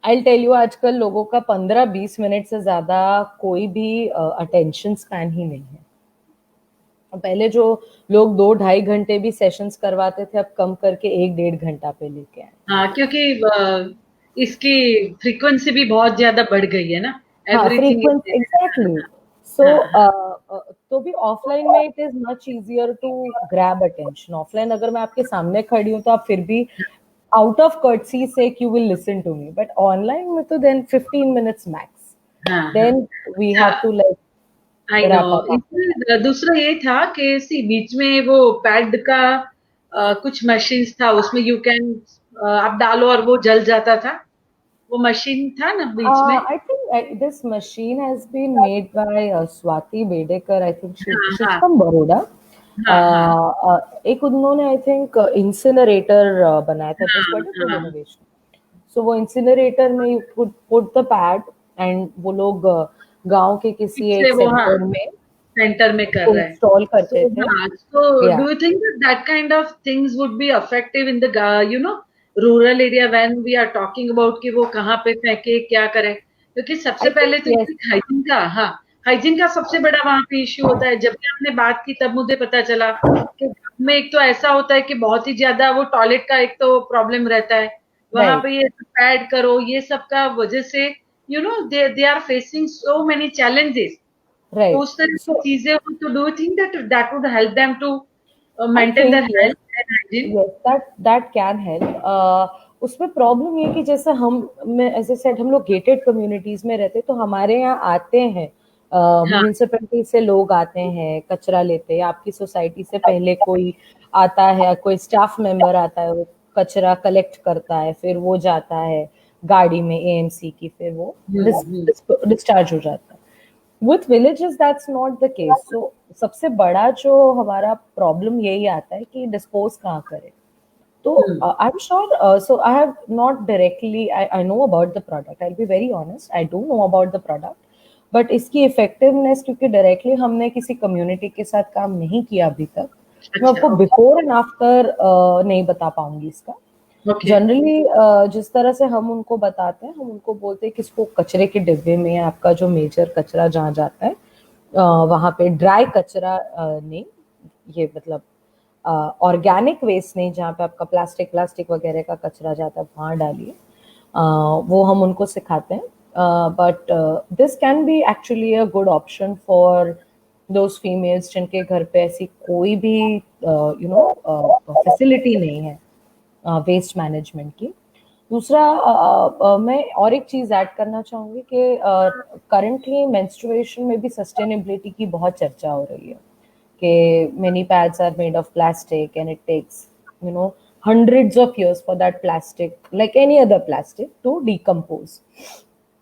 आई टेल यू, आजकल लोगों का 15-20 मिनट से ज्यादा कोई भी अटेंशन स्पैन ही नहीं है। पहले जो लोग 2-2.5 घंटे भी सेशंस करवाते थे, अब कम करके 1-1.5 घंटा पे लेके आए। हाँ, क्योंकि इसकी फ्रीक्वेंसी भी बहुत ज्यादा बढ़ गई है ना, हाँ, everything frequency, is. Exactly. So हाँ, हाँ, तो भी ऑफलाइन में it is much easier to grab attention. Offline अगर मैं आपके सामने खड़ी हूँ तो आप फिर भी आउट ऑफ कर्टसी से you will listen to me, but online में तो देन 15 मिनट्स मैक्स, हाँ, हाँ। देन वी अच्छा, have to like I know. Wrap up. इसमें दूसरा ये था कि बीच में वो पैड का कुछ मशीन्स था, उसमें यू कैन आप डालो और वो जल जाता था, वो मशीन था ना बीच में। I think this machine has been made by Swati Bedekar. I think हाँ, she's हाँ, from Baroda. हाँ, हाँ, एक उन्होंने आई थिंक इंसिनरेटर बनाया था, इट वाज हाँ, क्वाइट अ गुड हाँ। इनोवेशन। सो वो इंसिनरेटर में you could put the pad, and वो लोग गांव के किसी इससे एक वो, हाँ, सेंटर में सेंटर में कर उसको रहा है। इंस्टॉल करते So, थे। हाँ, so या do you think that that kind of things would be effective in the rural area when we are talking about कि वो कहाँ पे फेंके, क्या करे? क्योंकि सबसे आई पहले थिंक तो यस। हाइजीन का, हाँ, हाइजीन का सबसे बड़ा वहां पे इश्यू होता है। जब भी हमने बात की तब मुझे पता चला कि गाँव में एक तो ऐसा होता है कि बहुत ही ज्यादा वो टॉयलेट का एक तो प्रॉब्लम रहता है, वहां राइट। पे ये पैड करो, ये सब का वजह से they are facing so many challenges. तो राइट। उस तरह की सो चीजें हो, तो do you think that that would help them to I maintain think their yes. Health and hygiene? Yes, that can help. उसमें प्रॉब्लम ये कि जैसे हम, मैं एज ए सेड, हम लोग गेटेड कम्युनिटीज में रहते, तो हमारे यहाँ आते हैं हाँ, म्यूनिसिपैलिटी से लोग आते हैं कचरा लेते हैं, आपकी सोसाइटी से पहले कोई आता है, कोई स्टाफ मेंबर आता है, वो कचरा कलेक्ट करता है, फिर वो जाता है गाड़ी में एएमसी की, फिर वो हम्म। डिस्चार्ज हो जाता है। With villages that's not the case. So सबसे बड़ा जो हमारा प्रॉब्लम यही आता है कि डिस्पोज कहाँ करें। तो हम्म। I'm sure. So I have not directly. I know about the product. I'll be very honest. I do know about the product, but इसकी इफेक्टिवनेस, क्योंकि डायरेक्टली हमने किसी कम्युनिटी के साथ काम नहीं किया अभी तक, मैं अच्छा, आपको बिफोर एंड आफ्टर नहीं बता पाऊंगी इसका। ओके। जनरली जिस तरह से हम उनको बताते हैं, हम उनको बोलते हैं कि इसको कचरे के डिब्बे में, आपका जो मेजर कचरा जहाँ जाता है वहां पे ड्राई कचरा नहीं, ये मतलब ऑर्गेनिक वेस्ट नहीं, जहाँ पे आपका प्लास्टिक प्लास्टिक वगैरह का कचरा जाता है वहां डालिए। वो हम उनको सिखाते हैं। But this can be actually a good option for those females जिनके घर पे ऐसी कोई भी फैसिलिटी नहीं है वेस्ट मैनेजमेंट की। दूसरा मैं और एक चीज ऐड करना चाहूंगी कि करंटली मेंस्ट्रुएशन में भी सस्टेनेबिलिटी की बहुत चर्चा हो रही है कि many pads are made of plastic and it takes hundreds of years for that plastic, like any other plastic, to decompose।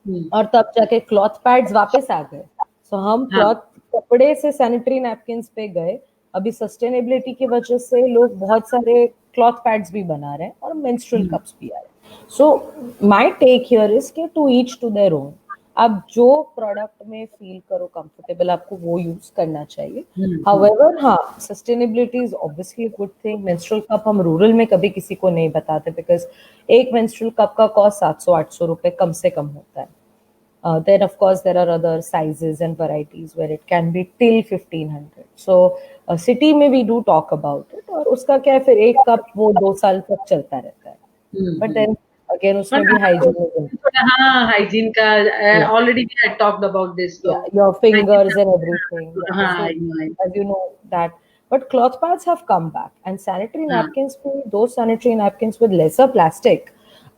हम्म, और तब जाके क्लॉथ पैड्स वापस आ गए। सो हम हाँ। क्लॉथ कपड़े से सैनिटरी नैपकिन पे गए। अभी सस्टेनेबिलिटी की वजह से लोग बहुत सारे क्लॉथ पैड्स भी बना रहे हैं और मेंस्ट्रुअल हम्म, कप्स भी आ रहे हैं। So my take here is के to each to their own. आप जो प्रोडक्ट में फील करो कंफर्टेबल, आपको वो यूज करना चाहिए। हम्म। हाउएवर हाँ, sustainability is obviously good thing. Menstrual cup हम रूरल में कभी किसी को नहीं बताते, बिकॉज एक मेंस्ट्रुअल कप का कॉस्ट 700-800 रुपए कम से कम होता है। Then of course there are other sizes and varieties where it can be till 1500। So city में we do talk about it, और उसका क्या है, फिर एक कप वो 2 साल तक चलता रहता है। But hmm. then again पर उसमें भी hygiene is important। थोड़ा, हाँ, हाइजीन का, Yeah, already we had talked about this, तो yeah, your hygiene fingers and everything। का, Yeah, हाँ, so I know. as you know that, but cloth pads have come back and sanitary हाँ, napkins भी, those sanitary napkins with lesser plastic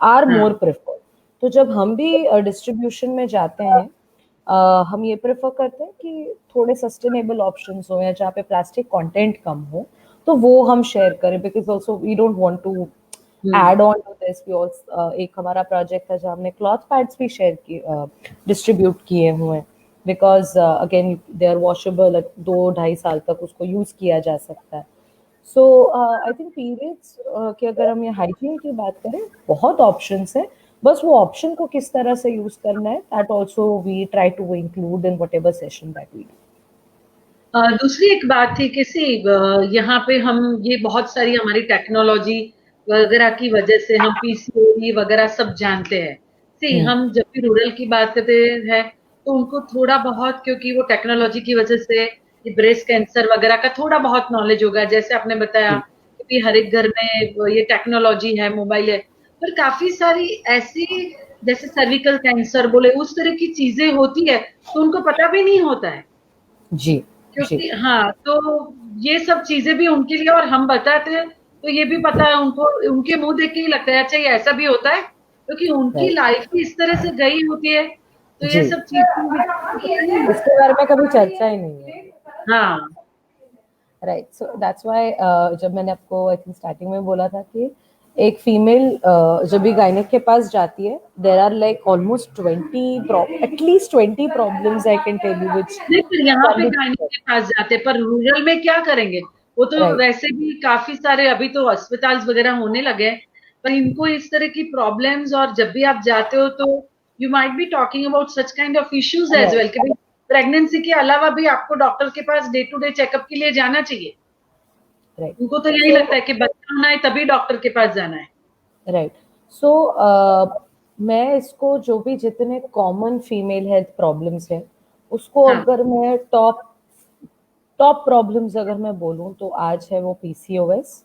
are हाँ, more preferred। तो जब हम भी distribution में जाते हैं, हम ये प्रेफर करते हैं कि थोड़े सस्टेनेबल ऑप्शंस हो या जहाँ पे प्लास्टिक कंटेंट कम हो, तो वो हम शेयर करें। Because also we don't want to hmm, add on to this. We also एक हमारा प्रोजेक्ट था जहाँ हमने क्लॉथ पैड्स भी शेयर किए, डिस्ट्रीब्यूट किए हुए हैं। Because again they are washable, 2-2.5 साल तक उसको यूज किया जा सकता है। सो आई थिंक पीरियड्स की अगर हम ये हाइजीन की बात करें, बहुत ऑप्शंस हैं। बस वो ऑप्शन को किस तरह से यूज करना है, that also we try to include in whatever session that we do. दूसरी एक बात थी कि सी, यहाँ पे हम ये बहुत सारी हमारी टेक्नोलॉजी वगैरह की वजह से हम पीसीओई वगैरह सब जानते हैं। सी, हम्म, हम जब भी रूरल की बात करते हैं तो उनको थोड़ा बहुत, क्योंकि वो टेक्नोलॉजी की वजह से ये ब्रेस्ट कैंसर वगैरह का थोड़ा बहुत नॉलेज होगा, जैसे आपने बताया जी, कि हर एक घर में ये टेक्नोलॉजी है, मोबाइल है। पर काफी सारी ऐसी, जैसे सर्विकल कैंसर बोले, उस तरह की चीजें होती है तो उनको पता भी नहीं होता है। जी, जी, क्योंकि हाँ, तो ये सब चीजें भी उनके लिए, और हम बताते हैं तो ये भी पता है उनको, उनके मुंह देख के ही लगता है अच्छा ये ऐसा भी होता है, क्योंकि उनकी राइट, लाइफ ही इस तरह से गई होती है, तो ये जी। सब चीजें पता नहीं लगता। इसके बारे में कभी चर्चा ही नहीं है। हाँ, राइट, सो दैट्स व्हाई जब मैंने आपको आई थिंक स्टार्टिंग में बोला था कि एक फीमेल जब भी गायनेक के पास जाती है, there are like almost 20 at least 20 problems I can tell you which नहीं, फिर यहाँ can pay B gynaec treated. के पास जाते हैं, पर रूरल में क्या करेंगे? वो तो राइट, वैसे भी काफी सारे अभी तो अस्पताल वगैरह होने लगे हैं, पर इनको इस तरह की प्रॉब्लम्स, और जब भी आप जाते हो तो you might be talking about such kind of issues as right, well, कि प्रेगनेंसी के अलावा भी आपको डॉक्टर के पास डे टू डे चेकअप के लिए जाना चाहिए। राइट। उनको तो यही सो लगता है कि बच्चा होना है तभी डॉक्टर के पास जाना है। राइट, सो मैं इसको जो भी जितने कॉमन फीमेल हेल्थ प्रॉब्लम्स हैं, उसको हाँ, अगर मैं टॉप टॉप प्रॉब्लम्स अगर मैं बोलूँ तो आज है वो पीसीओएस,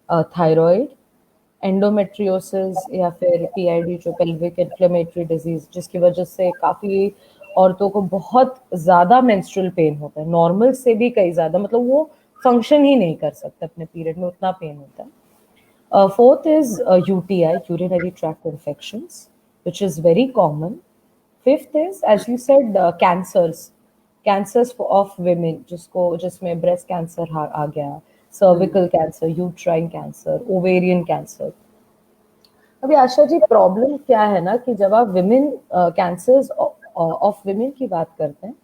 थायराइड, एंडोमेट्रियोसिस, या फिर पीआईडी जो पेल्विक इन्फ्लेमेटरी डिजीज, जिसकी वजह से काफ़ी औरतों को बहुत ज़्यादा मेंस्ट्रुअल पेन होता है, नॉर्मल से भी कई ज़्यादा, मतलब वो फंक्शन ही नहीं कर सकते अपने पीरियड में, उतना पेन होता है। Fourth is UTI, urinary tract infections, which is very common. Fifth is, as you said, cancers of women, जिसमें breast cancer आ गया, cervical cancer, uterine cancer, ovarian cancer। अभी आशा जी, प्रॉब्लम क्या है ना कि जब आप विमेन कैंसर्स ऑफ विमेन की बात करते हैं,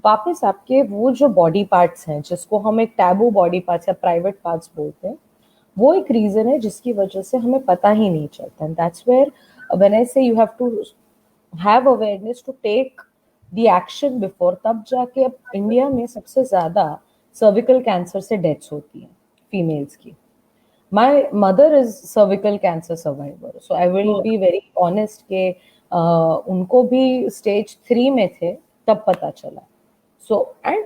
वापस आपके वो जो बॉडी पार्ट्स हैं जिसको हम एक टैबू बॉडी पार्ट्स या प्राइवेट पार्ट्स बोलते हैं, वो एक रीजन है जिसकी वजह से हमें पता ही नहीं चलता। And that's where when I say you have to have awareness to take the action before, तब जाके अब इंडिया में सबसे ज्यादा सर्विकल कैंसर से डेथ्स होती हैं फीमेल्स की. My mother is cervical cancer survivor, so I will O, be very honest कि उनको भी स्टेज 3 में थे तब पता चला. So and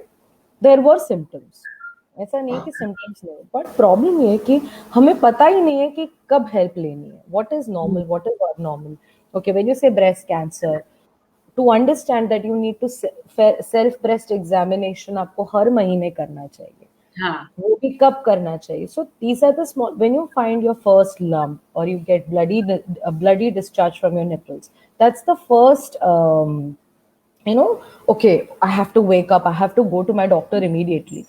there were symptoms. ऐसा नहीं है कि सिम्टम्स नहीं, बट प्रॉब्लम ये है कि हमें पता ही नहीं है कि कब हेल्प लेनी है. What is normal, what is abnormal. Okay, when you say breast cancer, to understand that you need to self breast examination आपको हर महीने करना चाहिए. हाँ, वो भी कब करना चाहिए. So these are the small, when you find your first lump और you get bloody discharge from your nipples, that's the first okay, I have to wake up, I have to go to my doctor immediately.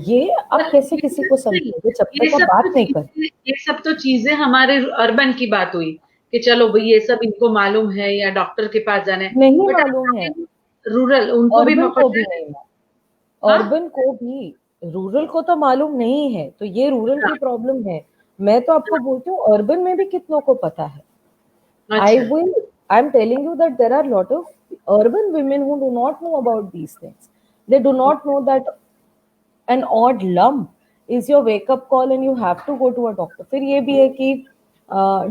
ये आप पर कैसे किसी को समझोगे जब ये तक आप सब तो बात नहीं कर. चीजें ये सब तो चीजें हमारे अर्बन की बात हुई कि चलो भाई ये सब इनको मालूम है या डॉक्टर के पास जाना है, नहीं बट मालूम है. रूरल उनको भी अर्बन को पता भी है. नहीं, हाँ, अर्बन को भी, रूरल को तो मालूम नहीं है. तो ये रूरल हाँ, की प्रॉब्लम है. मैं तो आपको बोलती हूँ अर्बन में भी कितनों को पता है. I अच्छा, will, I'm telling you that there are a lot of urban women who do not know about these things. They do not know that an odd lump is your wake up call and you have to go to a doctor. फिर ये भी है कि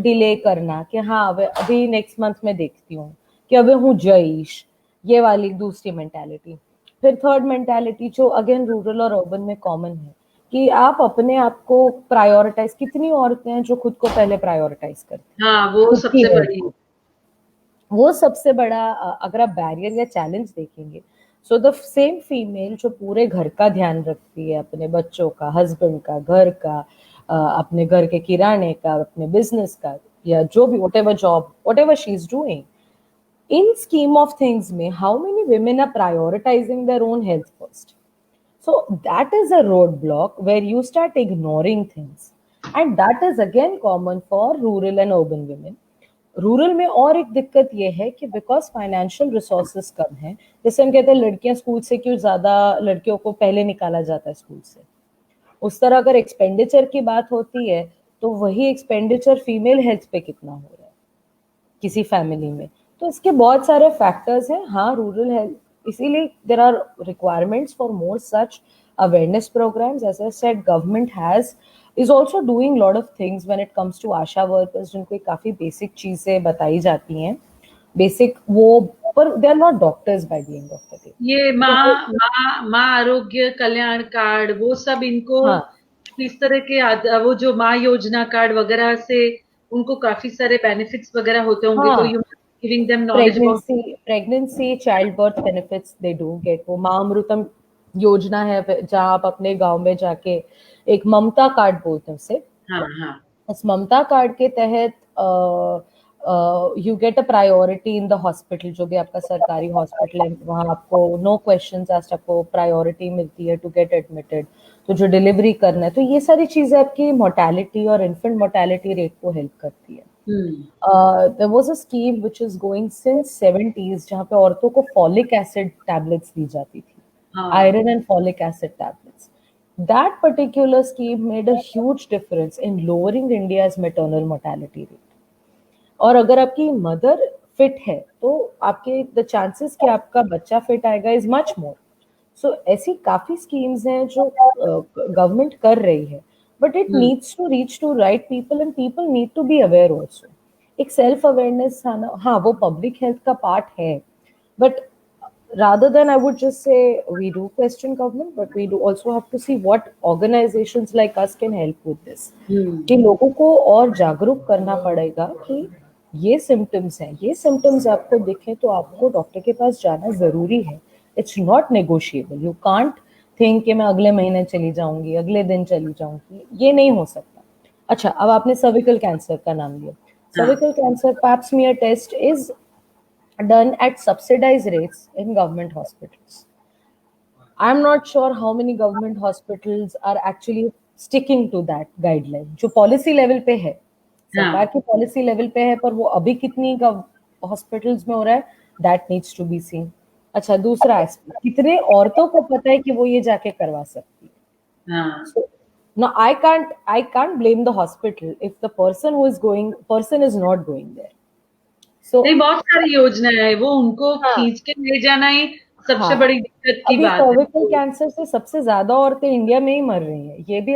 delay करना कि हाँ अभी next month में देखती हूँ, कि अभी हूँ जईश, ये वाली दूसरी मेंटालिटी. फिर थर्ड मेंटालिटी जो अगेन रूरल और अर्बन में कॉमन है, कि आप अपने आप को प्रायोरिटाइज, कितनी औरतें हैं जो खुद को पहले प्रायोरिटाइज करती हैं हाँ, वो खुद की सबसे हेल्थ बड़ी. को. वो सबसे बड़ा अगर आप बैरियर या चैलेंज देखेंगे, सो द सेम फीमेल जो पूरे घर का ध्यान रखती है, अपने बच्चों का, हस्बैंड का, घर का, अपने घर के किराने का, अपने बिजनेस का, या जो भी whatever job whatever she is doing, in scheme of things में how many women are prioritizing their own health first. So that is a roadblock where you start ignoring things. And that is again common for rural and urban women. Rural में और एक दिक्कत ये है कि because financial resources कम है, जैसे हम कहते हैं लड़कियां स्कूल से क्यों ज्यादा लड़कियों को पहले निकाला जाता है स्कूल से, उस तरह अगर एक्सपेंडिचर की बात होती है तो वही एक्सपेंडिचर फीमेल हेल्थ पे कितना हो रहा है किसी फैमिली में. तो इसके बहुत सारे फैक्टर्स हैं. हाँ, रूरल हेल्थ, इसीलिए there are requirements for more such awareness programs. As I said, government has is also doing lot of things when it comes to Asha workers, जिनको काफी बेसिक चीजें बताई जाती हैं, बेसिक वो, पर they are not doctors by the end of the day. ये तो वो, माँ आरोग्य कल्याण कार्ड वो सब इनको हाँ, इस तरह के वो जो माँ योजना कार्ड वगैरह से उनको काफी सारे बेनिफिट्स वगैरह होते होंगे, तो हाँ, you giving them knowledge about. Pregnancy child birth benefits they do get. वो माँ अमृतम योजना है जहाँ आप अपने गांव में जाके, एक ममता कार्ड बोलते हैं उसे, हाँ, हाँ, इस ममता कार्ड के तहत you get a priority in the hospital. जो भी आपका सरकारी हॉस्पिटल है वहाँ आपको नो क्वेश्चंस आस्क्ड, आपको प्रायोरिटी मिलती है टू गेट एडमिटेड. तो जो डिलीवरी करना है, तो ये सारी चीजें आपकी मोर्टेलिटी और इन्फेंट मोर्टेलिटी रेट को हेल्प करती है. हम्म, There was a scheme which is going since 70s जहाँ पे औरतों को फॉलिक एसिड टैबलेट्स दी जाती थी, हाँ, iron and folic acid tablets. That particular scheme made a huge difference in lowering India's maternal mortality rate. और अगर आपकी मदर फिट है तो आपके द चांसेस कि आपका बच्चा फिट आएगा इज मच मोर. सो ऐसी काफी स्कीम्स हैं जो गवर्नमेंट कर रही है, but it hmm, needs to reach to right people and people need to be aware also. एक सेल्फ अवेयरनेस आना, हाँ वो पब्लिक हेल्थ का पार्ट है, but rather than I would just say we do question government, but we do also have to see what organizations like us can help with this. कि हम्म, लोगों को और जागरूक करना पड़ेगा कि ये सिम्टम्स हैं, ये सिम्टम्स आपको दिखे तो आपको डॉक्टर के पास जाना जरूरी है. It's not negotiable. You can't think कि मैं अगले महीने चली जाऊंगी, अगले दिन चली जाऊंगी, ये नहीं हो सकता. अच्छा, अब आपने सर्विकल कैंसर का नाम लिया. हाँ, cervical cancer pap smear test is done at subsidized rates in government hospitals. I'm not sure how many government hospitals are actually sticking to that guideline. जो policy level पे है, सरकार हाँ, की policy level पे है, पर वो अभी कितनी hospitals में हो रहा है, that needs to be seen. अच्छा, दूसरा aspect, कितने औरतों को पता है कि वो ये जाके करवा सकती है. हाँ, So now I can't blame the hospital if the person who is going, person is not going there. So नहीं, बहुत सारी योजना है, वो उनको हाँ खींच के ले जाना ही सबसे हाँ, बड़ी दिक्कत की अभी बात है। सर्विकल कैंसर से सबसे ज्यादा औरतें इंडिया में ही मर रही हैं, ये भी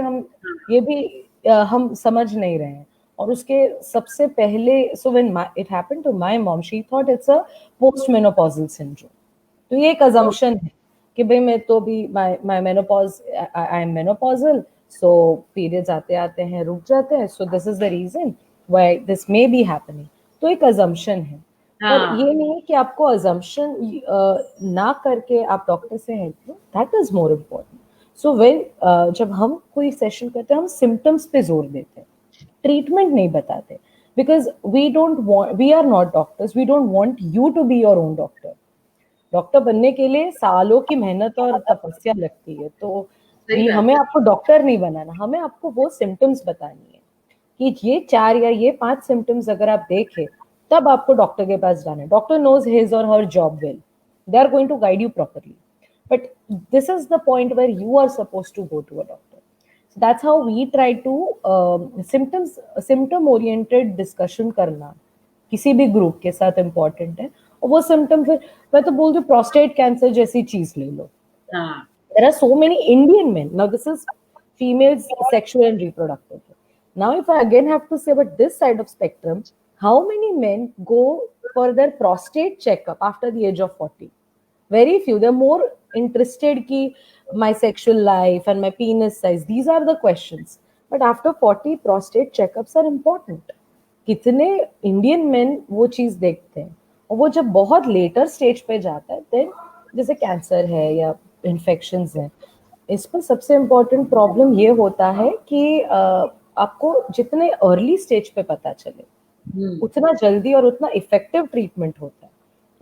हम समझ नहीं रहे हैं। और उसके सबसे पहले, so when it happened to my mom, she thought it's a post menopausal syndrome. तो ये एक अजम्पशन है कि भाई मैं तो भी my menopause, I am menopausal, so periods आते आते हैं रुक जाते हैं, so this is the reason why this may be happening. तो एक अजम्पशन है, पर हाँ ये नहीं है कि आपको अजम्पशन ना करके आप डॉक्टर से help low, that is more important. So when जब हम कोई सेशन करते हैं, हम सिम्टम्स पे जोर देते हैं, ट्रीटमेंट नहीं बताते, because we don't want, we are not doctors, we don't want you to be your own doctor. Doctor बनने के लिए सालों की मेहनत और तपस्या लगती है, तो सही भी बात हमें है। आपको डॉक्टर नहीं बनाना, हमें आपको वो सिम्टम्स बतानी है कि ये 4 या ये 5 सिम्टम्स अगर आप देखें, तब आपको डॉक्टर के पास जाना है। डॉक्टर नोज हिज और her job well, they are going to guide you properly, but this is the point where you are suppose to go to a doctor. So that's how we try to symptom oriented discussion करना किसी भी group के साथ important है। और वो symptom फिर, मैं तो बोल रही हूँ प्रोस्टेट कैंसर जैसी चीज ले लो। हाँ There are so many Indian men. Now, this is females sexual and reproductive. Now, if I again have to say about this side of spectrum, how many men go for their prostate checkup after the age of 40? Very few. They're more interested ki my sexual life and my penis size. These are the questions. But after 40, prostate checkups are important. कितने Indian main वो चीज देखते हैं, और वो जब बहुत later stage पे जाता है, देन जैसे कैंसर है या इन्फेक्शंस हैं, इस पर सबसे इम्पोर्टेंट प्रॉब्लम ये होता है कि आपको जितने अर्ली स्टेज पे पता चले, हम्म उतना जल्दी और उतना इफेक्टिव ट्रीटमेंट होता है।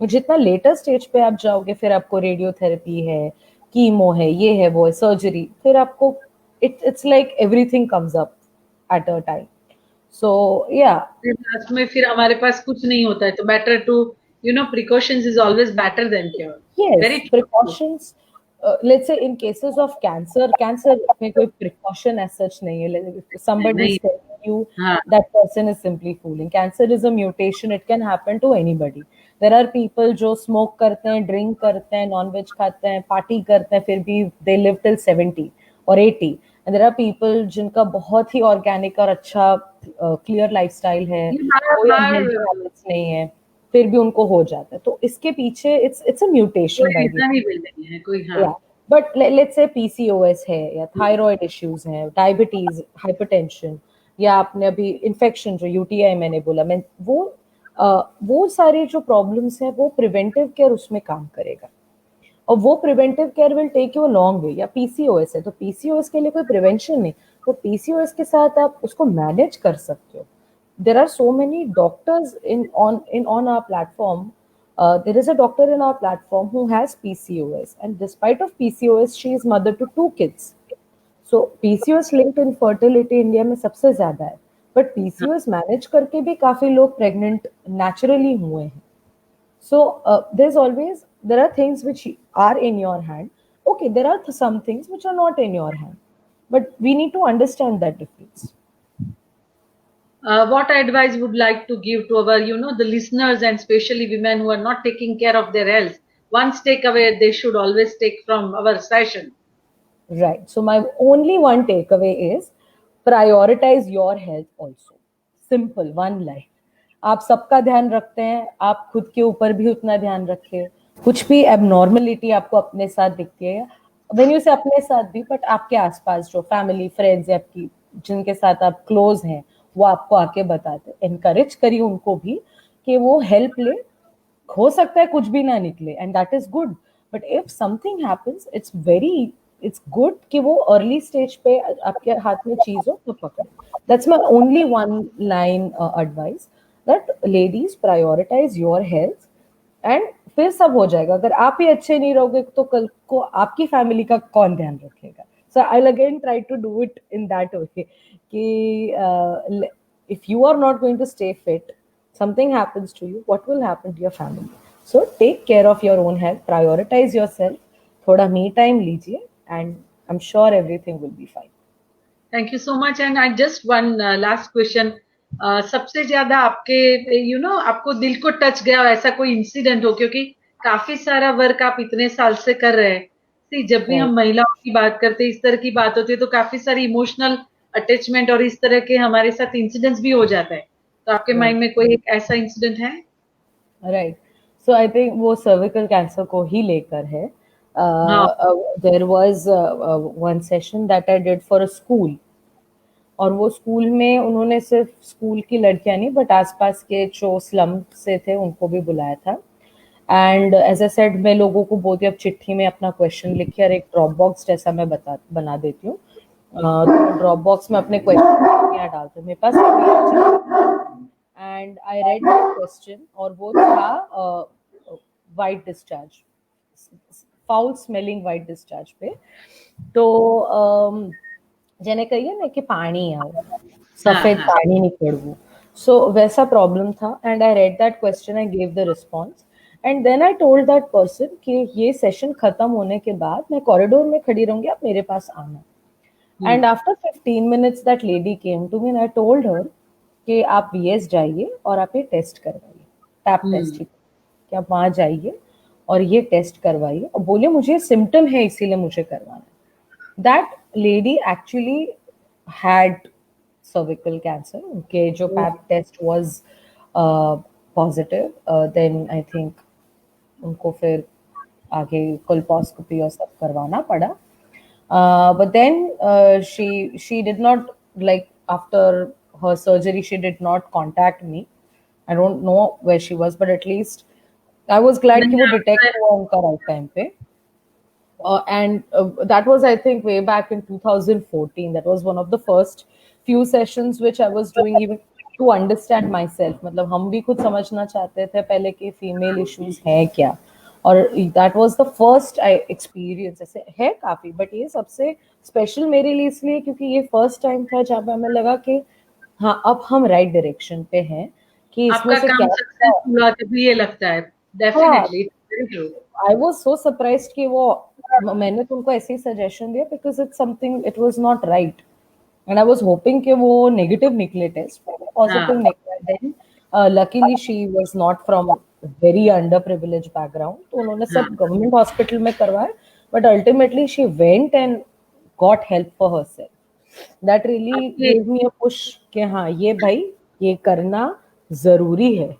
और जितना लेटर स्टेज पे आप जाओगे, फिर आपको रेडियोथेरेपी है, कीमो है, ये है, वो है, सर्जरी, फिर आपको it's like everything comes up at a time. So yeah, last में फिर हमारे पास कुछ नहीं होता है, तो better to precautions is always better than cure. Very yes, true. precautions. Let's say in cases of cancer में कोई precaution as such नहीं है. If somebody is नहीं। telling you, हाँ that person is simply fooling. Cancer is a mutation. It can happen to anybody. There are people जो smoke करते हैं, drink करते हैं, non-veg खाते हैं, party करते हैं, फिर भी they live till 70 or 80. And there are people जिनका बहुत ही organic और अच्छा clear lifestyle है, ये हर कोई हर unhealthy habits नहीं है, फिर भी उनको हो जाता है। तो इसके पीछे इट्स अ म्यूटेशन कोई बाय द, रीजन ही मिल नहीं है कोई। हाँ या बट लेट्स से पीसीओएस है या थायराइड इश्यूज हैं, डायबिटीज, हाइपरटेंशन, या आपने अभी इन्फेक्शन जो यूटीआई मैंने बोला, मैं वो सारे जो प्रॉब्लम्स हैं, वो प्रिवेंटिव केयर उसमें काम करेगा। और वो preventive care will take you a long way. या पीसीओएस है तो पीसीओएस के लिए कोई प्रिवेंशन नहीं, तो पीसीओएस के साथ आप उसको मैनेज कर सकते हो। There are so many doctors on our platform. There is a doctor in our platform who has PCOS, and despite of PCOS, she is mother to 2 kids. So PCOS linked infertility India में सबसे ज्यादा है, but PCOS manage करके भी काफी लोग pregnant naturally हुए हैं। So there are things which are in your hand. Okay, there are some things which are not in your hand, but we need to understand that difference. what advice would like to give to our the listeners, and especially women who are not taking care of their health? One takeaway they should always take from our session. Right. So my only one takeaway is prioritize your health also. Simple, one line. आप सबका ध्यान रखते हैं, आप खुद के ऊपर भी उतना ध्यान रखिए। कुछ भी एबनॉर्मलिटी आपको अपने साथ दिखती है, व्हेन यू से अपने साथ भी, बट आपके आसपास जो फैमिली फ्रेंड्स या आपकी जिनके साथ आप क्लोज हैं, वो आपको आके बताते हैं, एनकरेज करिए उनको भी कि वो हेल्प ले। हो सकता है कुछ भी ना निकले, and that is good, but if something happens, it's good कि वो अर्ली स्टेज पे आपके हाथ में चीज हो तो पकड़े। That's my only one line advice, that ladies prioritize your health, and फिर सब हो जाएगा। अगर आप ही अच्छे नहीं रहोगे तो कल को आपकी फैमिली का कौन ध्यान रखेगा? So I again try to do it in that way कि if you are not going to stay fit, something happens to you, what will happen to your family? So take care of your own health, prioritize yourself, thoda me time lijiye, and I'm sure everything will be fine. Thank you so much. And I just one last question. सबसे ज्यादा आपके आपको दिल को touch गया ऐसा कोई incident हो, क्योंकि काफी सारा वर्क आप इतने साल से कर रहे हैं। See, जब भी राइट। हम महिलाओं की बात करते हैं, इस तरह की बात होती है, तो काफी सारी इमोशनल अटैचमेंट और इस तरह के हमारे साथ इंसिडेंट्स भी हो जाता है। तो आपके राइट। माइंड में कोई एक ऐसा इंसिडेंट है? राइट। सो आई थिंक वो सर्विकल कैंसर को ही लेकर है। हाँ। There was one session that I did for a school, और वो स्कूल में उन्होंने सिर्फ स्कूल की लड़कियां नहीं बट आसपास के जो स्लम से थे उनको भी बुलाया था। एंड एज अ सेड, मैं लोगों को बोलती हूँ अब चिट्ठी में अपना क्वेश्चन लिखिए, और एक ड्रॉप बॉक्स जैसा मैं बना देती हूँ। तो ड्रॉप बॉक्स में अपने क्वेश्चन यहाँ डालते हैं। मेरे पास and I read the question, और वो था white discharge, foul smelling white discharge पे। तो જેને કહીએ ને કે પાણી આવું, हाँ સફેદ हाँ। પાણી નીકળવું, so वैसा प्रॉब्लम था। And I read that question, I gave the response, and then I told that person कि ये सेशन खत्म होने के बाद मैं कॉरिडोर में खड़ी रहूंगी, आप मेरे पास आना। And after 15 minutes that lady came to me and I told her कि आप वीएस जाइए और आप ये टेस्ट करवाइए, टैप टेस्ट ही, कि आप वहां जाइए और ये टेस्ट करवाइए, और बोले मुझे सिम्टम है इसीलिए मुझे करवाना है। That lady actually had cervical cancer. Okay, जो pap test was positive. Then I think उनको फिर आगे कोल्पोस्कोपी और सब करवाना पड़ा। But then she did not, like, after her surgery she did not contact me. I don't know where she was, but at least I was glad कि नहीं, वो डिटेक्ट हुआ उनका राइट टाइम पे। And that was, I think, way back in 2014. That was one of the first few sessions which I was doing, even to understand myself. मतलब हम भी खुद समझना चाहते थे पहले कि फीमेल इश्यूज है क्या, और that was the first I experience. ऐसे है काफी, बट ये सबसे स्पेशल मेरे लिए इसलिए क्योंकि ये फर्स्ट टाइम था जहाँ पे हमें लगा कि हाँ अब हम राइट डायरेक्शन पे हैं, कि इसमें आपका से काम क्या क्या। सक्सेसफुल हुआ तभी ये लगता है। हाँ, definitely, very true. I was so surprised कि वो मैंने तो उनको ऐसे ही सजेशन दिया because it's something, it was not right, and I was hoping कि वो नेगेटिव निकले टेस्ट, हाँ पॉजिटिव निकला। Then luckily she was not from very under privilege background, तो उन्होंने हाँ। सब गवर्नमेंट हॉस्पिटल में करवाया, but ultimately she went and got help for herself. That really आपके गेव मी अ पुश कि हाँ ये भाई ये करना जरूरी है,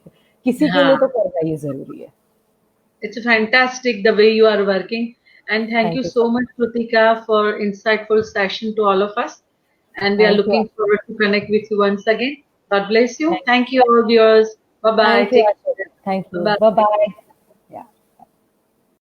किसी के लिए हाँ, तो करना ये जरूरी है। it's fantastic the way you are working. And thank you thank you so so much, much. Krutika, for insightful session to all of us. And we are thank you. looking forward to connect with you once again. God bless you. Thank Thank you, all viewers. Bye bye. you, Take Asha. care. Thank Bye you. bye. Bye bye.